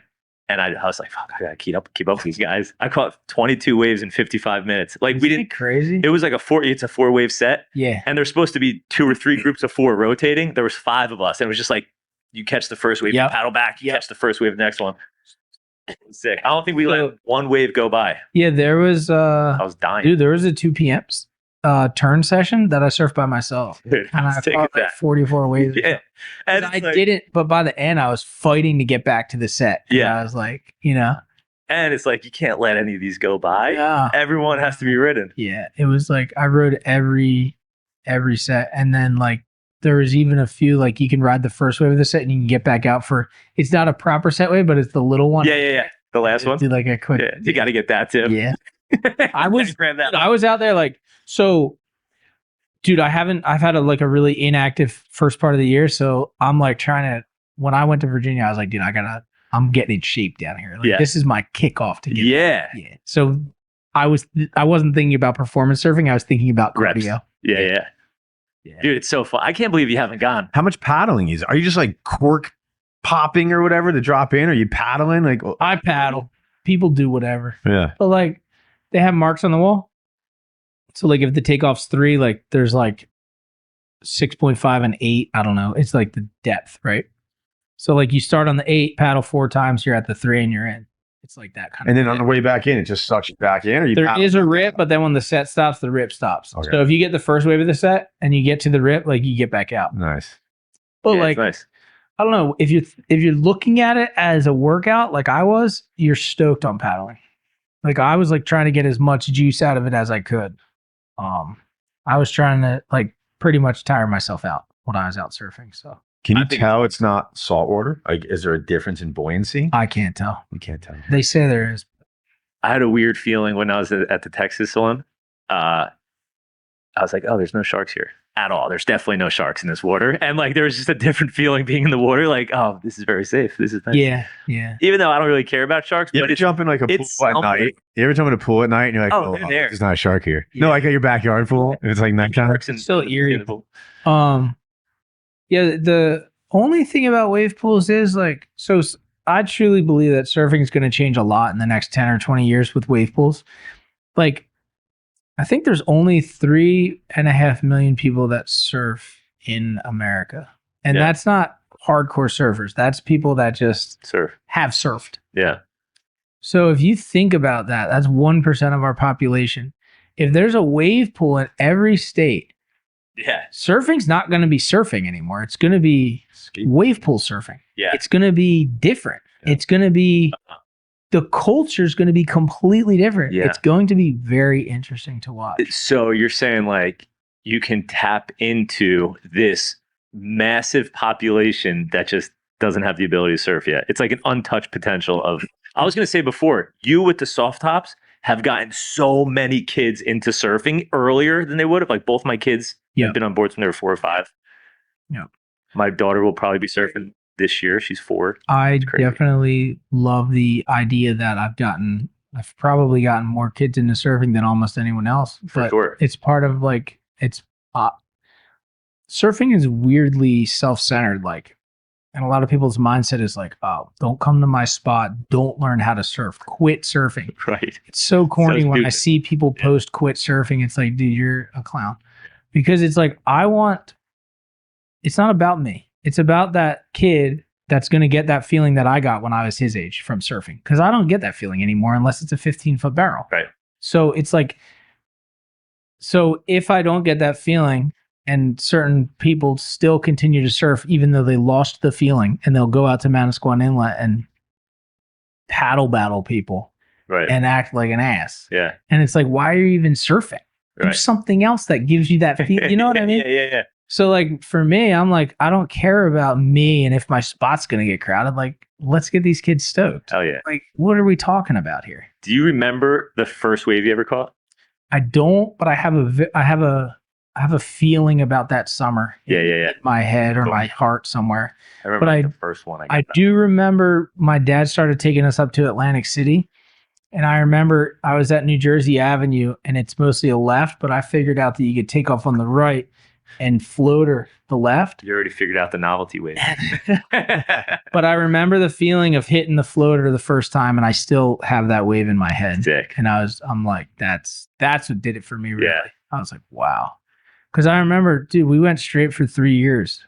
And I was like, fuck, I gotta keep up with these guys. I caught 22 waves in 55 minutes. Like we didn't crazy. It was like it's a 4-wave set. Yeah. And there's supposed to be 2 or 3 groups of 4 rotating. There was 5 of us. And it was just like, you catch the first wave, you paddle back, you catch the first wave, the next one. Sick. I don't think we let one wave go by. Yeah, there was I was dying. Dude, there was a 2 p.m. Turn session that I surfed by myself. Dude, and I caught like 44 waves. Yeah. And I didn't, but by the end I was fighting to get back to the set. Yeah. I was like, you know. And it's like you can't let any of these go by. Yeah. Everyone has to be ridden. Yeah. It was like I rode every set, and then like there was even a few like you can ride the first wave of the set and you can get back out for it's not a proper set wave, but it's the little one. Yeah. The last one. Do like a quick. Yeah, you got to get that too. Yeah. I was out there like so. Dude, I've had a really inactive first part of the year, so I'm like when I went to Virginia, I was like, dude, I'm getting in shape down here. Like this is my kickoff to get Yeah. So I wasn't thinking about performance surfing, I was thinking about cardio. Yeah. Dude, it's so fun. I can't believe you haven't gone. How much paddling is? Are you just like cork popping or whatever to drop in? Are you paddling? Like I paddle. People do whatever. Yeah. But like they have marks on the wall. So like if the takeoff's 3, like there's like 6.5 and 8. I don't know. It's like the depth, right? So like you start on the 8, paddle 4 times, you're at the 3 and you're in. It's like that kind of. And then on the way back in, it just sucks you back in, or you. There is a rip, but then when the set stops, the rip stops. Okay. So if you get the first wave of the set and you get to the rip, like you get back out. Nice. But like, nice. I don't know if you're looking at it as a workout, like I was, you're stoked on paddling. Like I was like trying to get as much juice out of it as I could. I was trying to like pretty much tire myself out when I was out surfing. So Can you tell it's not saltwater? Like, is there a difference in buoyancy? I can't tell. You can't tell. They say there is. I had a weird feeling when I was at the Texas one. I was like, oh, there's no sharks here at all. There's definitely no sharks in this water. And like, there was just a different feeling being in the water. Like, oh, this is very safe. This is nice. Yeah. Yeah. Even though I don't really care about sharks, You but ever jump in like a pool at night? You ever jump in a pool at night and you're like, Oh, they're there. there's not a shark here. Yeah. No, like at your backyard pool. And it's like nighttime. sharks in Still eerie. in the pool. Yeah, the only thing about wave pools is like, so I truly believe that surfing is going to change a lot in the next 10 or 20 years with wave pools. Like, I think there's only 3.5 million people that surf in America. And that's not hardcore surfers. That's people that just have surfed. Yeah. So if you think about that, that's 1% of our population. If there's a wave pool in every state, surfing's not going to be surfing anymore. It's going to be wave pool surfing. Yeah. It's going to be different. Yeah. It's going to be, the culture's going to be completely different. Yeah. It's going to be very interesting to watch. So you're saying like you can tap into this massive population that just doesn't have the ability to surf yet. It's like an untouched potential of, I was going to say before, you with the soft tops have gotten so many kids into surfing earlier than they would have. Like both my kids have been on boards when they were 4 or 5. Yeah. My daughter will probably be surfing this year. She's 4. I definitely love the idea that I've probably gotten more kids into surfing than almost anyone else. For sure. It's part of like, surfing is weirdly self-centered. Like, and a lot of people's mindset is like, oh, don't come to my spot. Don't learn how to surf. Quit surfing. Right. It's so corny when I see people post quit surfing. It's like, dude, you're a clown. Because it's like, it's not about me. It's about that kid that's going to get that feeling that I got when I was his age from surfing. Because I don't get that feeling anymore unless it's a 15-foot barrel. Right. So it's like, so if I don't get that feeling and certain people still continue to surf, even though they lost the feeling, and they'll go out to Manasquan Inlet and paddle battle people and act like an ass. Yeah. And it's like, why are you even surfing? Do something else that gives you that feeling. You know what I mean? Yeah. So like for me, I'm like, I don't care about me and if my spot's going to get crowded. Like, let's get these kids stoked. Hell yeah. Like, what are we talking about here? Do you remember the first wave you ever caught? I don't, but I have a feeling about that summer. In my head or my heart somewhere. I remember the first one. I do remember my dad started taking us up to Atlantic City. And I remember I was at New Jersey Avenue and it's mostly a left, but I figured out that you could take off on the right and floater the left. You already figured out the novelty wave. But I remember the feeling of hitting the floater the first time and I still have that wave in my head. Sick. And I'm like, that's what did it for me, really. Yeah. I was like, wow. Because I remember, dude, we went straight for 3 years.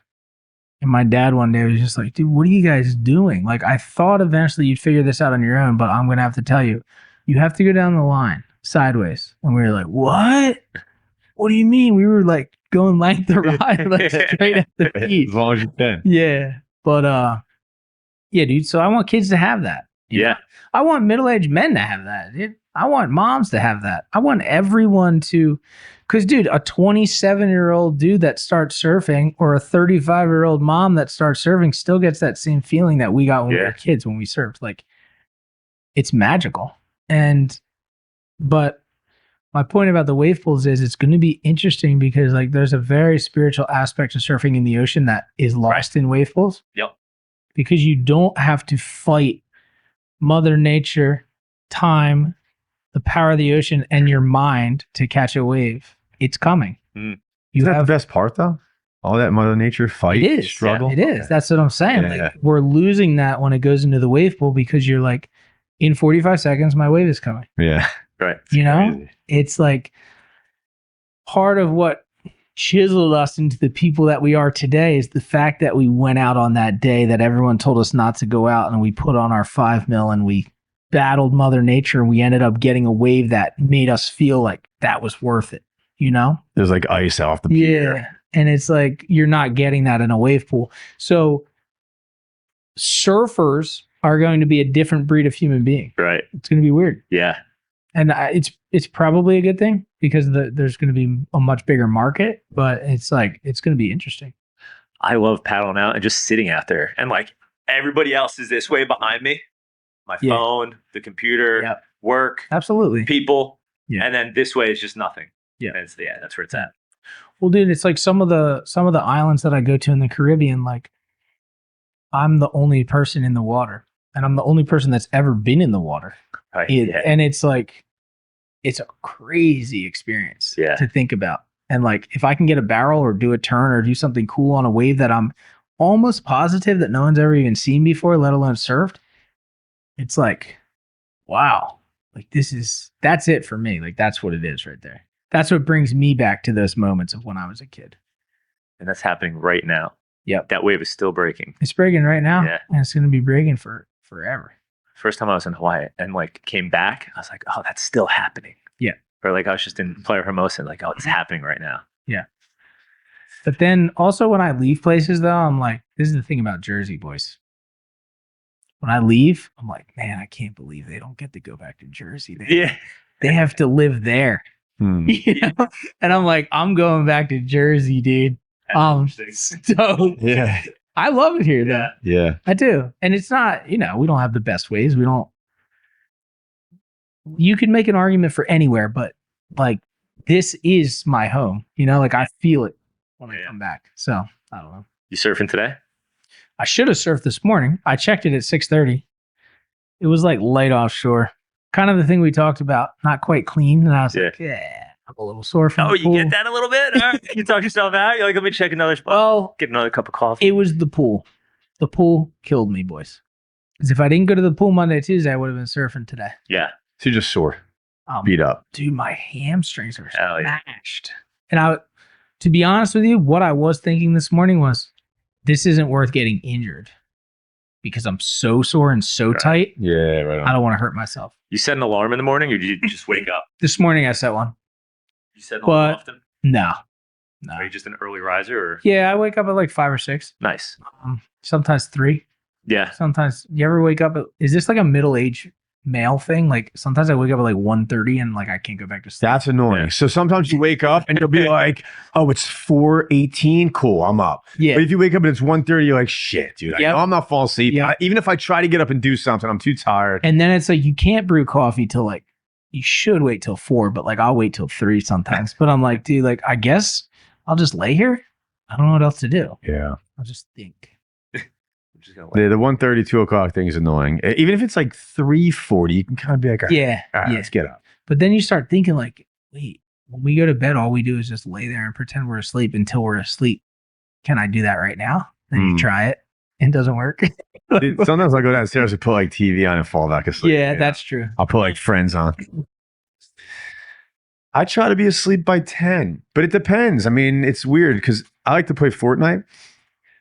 And my dad one day was just like, dude, what are you guys doing? Like, I thought eventually you'd figure this out on your own, but I'm going to have to tell you, you have to go down the line sideways. And we were like, what? What do you mean? We were like going length the ride, like straight at the beach. As long as you can. Yeah. But, yeah, dude. So I want kids to have that. Yeah. know? I want middle-aged men to have that. I want moms to have that. I want everyone to, because dude, a 27-year-old dude that starts surfing or a 35-year-old mom that starts surfing still gets that same feeling that we got when we were kids when we surfed. Like, it's magical. But my point about the wave pools is it's going to be interesting because like there's a very spiritual aspect to surfing in the ocean that is lost in wave pools. Yep. Because you don't have to fight Mother Nature, time, the power of the ocean, and your mind to catch a wave. It's coming. Isn't that the best part, though? All that Mother Nature fight, struggle? Yeah, it is. That's what I'm saying. Yeah. Like, we're losing that when it goes into the wave pool because you're like, in 45 seconds, my wave is coming. Yeah. Right. You know? It's like part of what chiseled us into the people that we are today is the fact that we went out on that day that everyone told us not to go out and we put on our 5 mil and we battled Mother Nature and we ended up getting a wave that made us feel like that was worth it, you know? There's like ice off the pier. Yeah. And it's like, you're not getting that in a wave pool. So surfers are going to be a different breed of human being. Right. It's going to be weird. Yeah. And it's probably a good thing because there's going to be a much bigger market, but it's like, it's going to be interesting. I love paddling out and just sitting out there. And like everybody else is this way behind me. My phone, the computer, work, absolutely, people. Yeah. And then this way is just nothing. Yeah. And that's where it's at. Well, dude, it's like some of the islands that I go to in the Caribbean, like I'm the only person in the water, and I'm the only person that's ever been in the water. Right. And it's like, it's a crazy experience to think about. And like, if I can get a barrel or do a turn or do something cool on a wave that I'm almost positive that no one's ever even seen before, let alone surfed, it's like, wow, like that's it for me. Like, that's what it is right there. That's what brings me back to those moments of when I was a kid. And that's happening right now. Yep. That wave is still breaking. It's breaking right now. Yeah. And it's going to be breaking for forever. First time I was in Hawaii and like came back, I was like, oh, that's still happening. Yeah. Or like I was just in Playa Hermosa and like, oh, it's happening right now. Yeah. But then also when I leave places though, I'm like, this is the thing about Jersey, boys. When I leave, I'm like, man, I can't believe they don't get to go back to Jersey. They have to live there. You know? And I'm like, I'm going back to Jersey, dude. So Yeah. I love it here though. Yeah. I do. And it's not, we don't have the best ways. You can make an argument for anywhere, but like this is my home. Like I feel it when I come back. So I don't know. You surfing today? I should have surfed this morning. I checked it at 6:30. It was like light offshore. Kind of the thing we talked about, not quite clean. And I was like, I'm a little sore from the pool. You get that a little bit? All right. You talk yourself out. You're like, let me check another spot. Well, get another cup of coffee. It was the pool. The pool killed me, boys. Because if I didn't go to the pool Monday, Tuesday, I would have been surfing today. Yeah. So you're just sore, beat up. Dude, my hamstrings are smashed. And to be honest with you, what I was thinking this morning was, this isn't worth getting injured. Because I'm so sore and so tight. Yeah, right on. I don't want to hurt myself. You set an alarm in the morning or did you just wake up? This morning I set one. You set an alarm often? No. Are you just an early riser? Or? Yeah, I wake up at like 5 or 6. Nice. Sometimes 3. Yeah. Sometimes, you ever wake up is this like a middle-aged male thing? Like sometimes I wake up at like 1:30 and like I can't go back to sleep. That's annoying. Yeah. So sometimes you wake up and you'll be like, oh, it's 4:18. Cool, I'm up. Yeah. But if you wake up and it's 1:30, you're like, shit, dude. I know I'm not falling asleep. Yep. Even if I try to get up and do something, I'm too tired. And then it's like you can't brew coffee till like, you should wait till 4, but like I'll wait till 3 sometimes. But I'm like, dude, like I guess I'll just lay here. I don't know what else to do. Yeah. I'll just think. The 1:30, 2 o'clock thing is annoying. Even if it's like 3:40, you can kind of be like, all right, let's get up. But then you start thinking like, wait, when we go to bed, all we do is just lay there and pretend we're asleep until we're asleep. Can I do that right now? Then you try it. It doesn't work. Dude, sometimes I go downstairs and put like TV on and fall back asleep. Yeah, that's true. I'll put like Friends on. I try to be asleep by 10, but it depends. I mean, it's weird because I like to play Fortnite.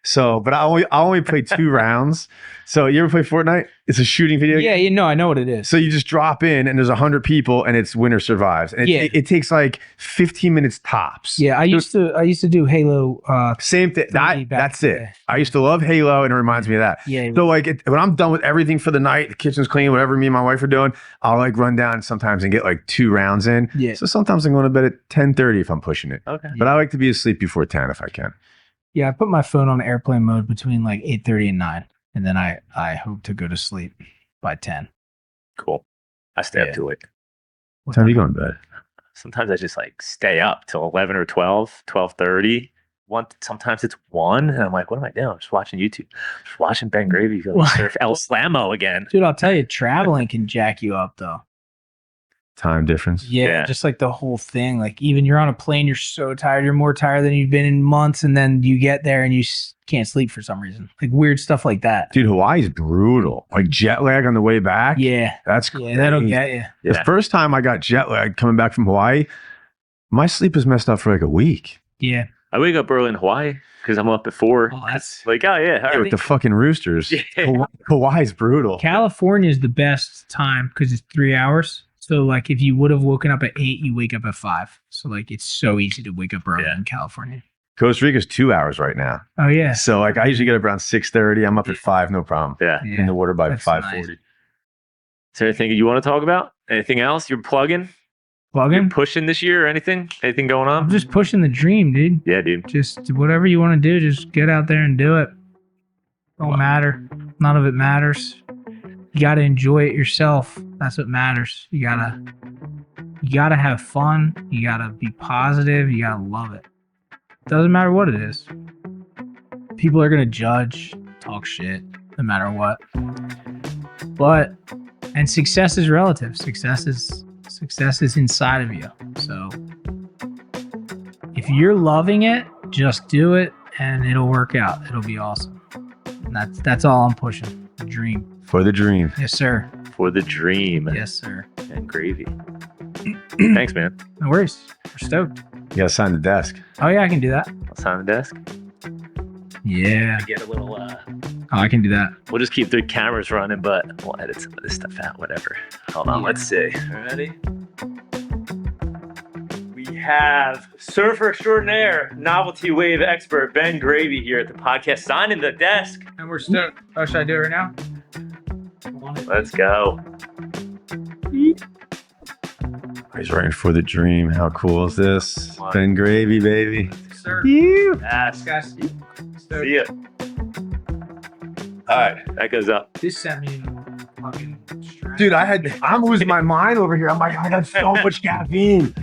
So, but I only play 2 rounds. So you ever play Fortnite? It's a shooting video game. Yeah, I know what it is. So you just drop in and there's 100 people and it's winner survives. And it takes like 15 minutes tops. Yeah, I used to do Halo. Same thing. That's it. I used to love Halo and it reminds me of that. Yeah. So like when I'm done with everything for the night, the kitchen's clean, whatever me and my wife are doing, I'll like run down sometimes and get like 2 rounds in. Yeah. So sometimes I'm going to bed at 10:30 if I'm pushing it. Okay. But I like to be asleep before 10 if I can. Yeah, I put my phone on airplane mode between like 8:30 and 9, and then I hope to go to sleep by 10. Cool. I stay up too late. What time are you going to bed? Sometimes I just like stay up till 11 or 12, 12:30. Sometimes it's 1, and I'm like, what am I doing? I'm just watching YouTube. Just watching Ben Gravy go surf El Slamo again. Dude, I'll tell you, traveling can jack you up though. Time difference. Yeah, just like the whole thing. Like even you're on a plane, you're so tired, you're more tired than you've been in months, and then you get there and you can't sleep for some reason. Like weird stuff like that. Dude, Hawaii's brutal. Like jet lag on the way back. Yeah, that's crazy. That'll get you. The first time I got jet lag coming back from Hawaii, my sleep was messed up for like a week. Yeah, I wake up early in Hawaii because I'm up at 4. Oh, that's like, with the fucking roosters. Yeah. Hawaii's brutal. California is the best time because it's 3 hours. So like if you would have woken up at 8, you wake up at 5. So like it's so easy to wake up early in California. Costa Rica's 2 hours right now. Oh yeah. So like I usually get up around 6:30. I'm up at 5, no problem. Yeah. In the water by 5:40. Nice. Is there anything you want to talk about? Anything else you're plugging? Bugging? pushing this year or anything? Anything going on? I'm just pushing the dream, dude. Yeah, dude. Just whatever you want to do, just get out there and do it. Don't matter. None of it matters. You got to enjoy it yourself. That's what matters. You gotta have fun. You gotta be positive. You gotta love it. Doesn't matter what it is. People are gonna judge, talk shit, no matter what. And success is relative. Success is inside of you. So if you're loving it, just do it and it'll work out. It'll be awesome. And that's all I'm pushing. The dream. For the dream. Yes, sir. For the dream. Yes, sir. And gravy. Thanks, man. No worries. We're stoked. You gotta sign the desk. Oh yeah, I can do that. I'll sign the desk. Yeah. Get a little. Oh, I can do that. We'll just keep the cameras running, but we'll edit some of this stuff out. Whatever. Hold on. Let's see. Ready? We have surfer extraordinaire, novelty wave expert Ben Gravy here at the podcast, signing the desk. And we're stoked. Oh, should I do it right now? Let's go. He's writing for the dream. How cool is this? Ben Gravy, baby. Sir. Yes. Guys. See ya. All right. That goes up. This sent me fucking stress. Dude, I'm losing my mind over here. I'm like, I got so much caffeine.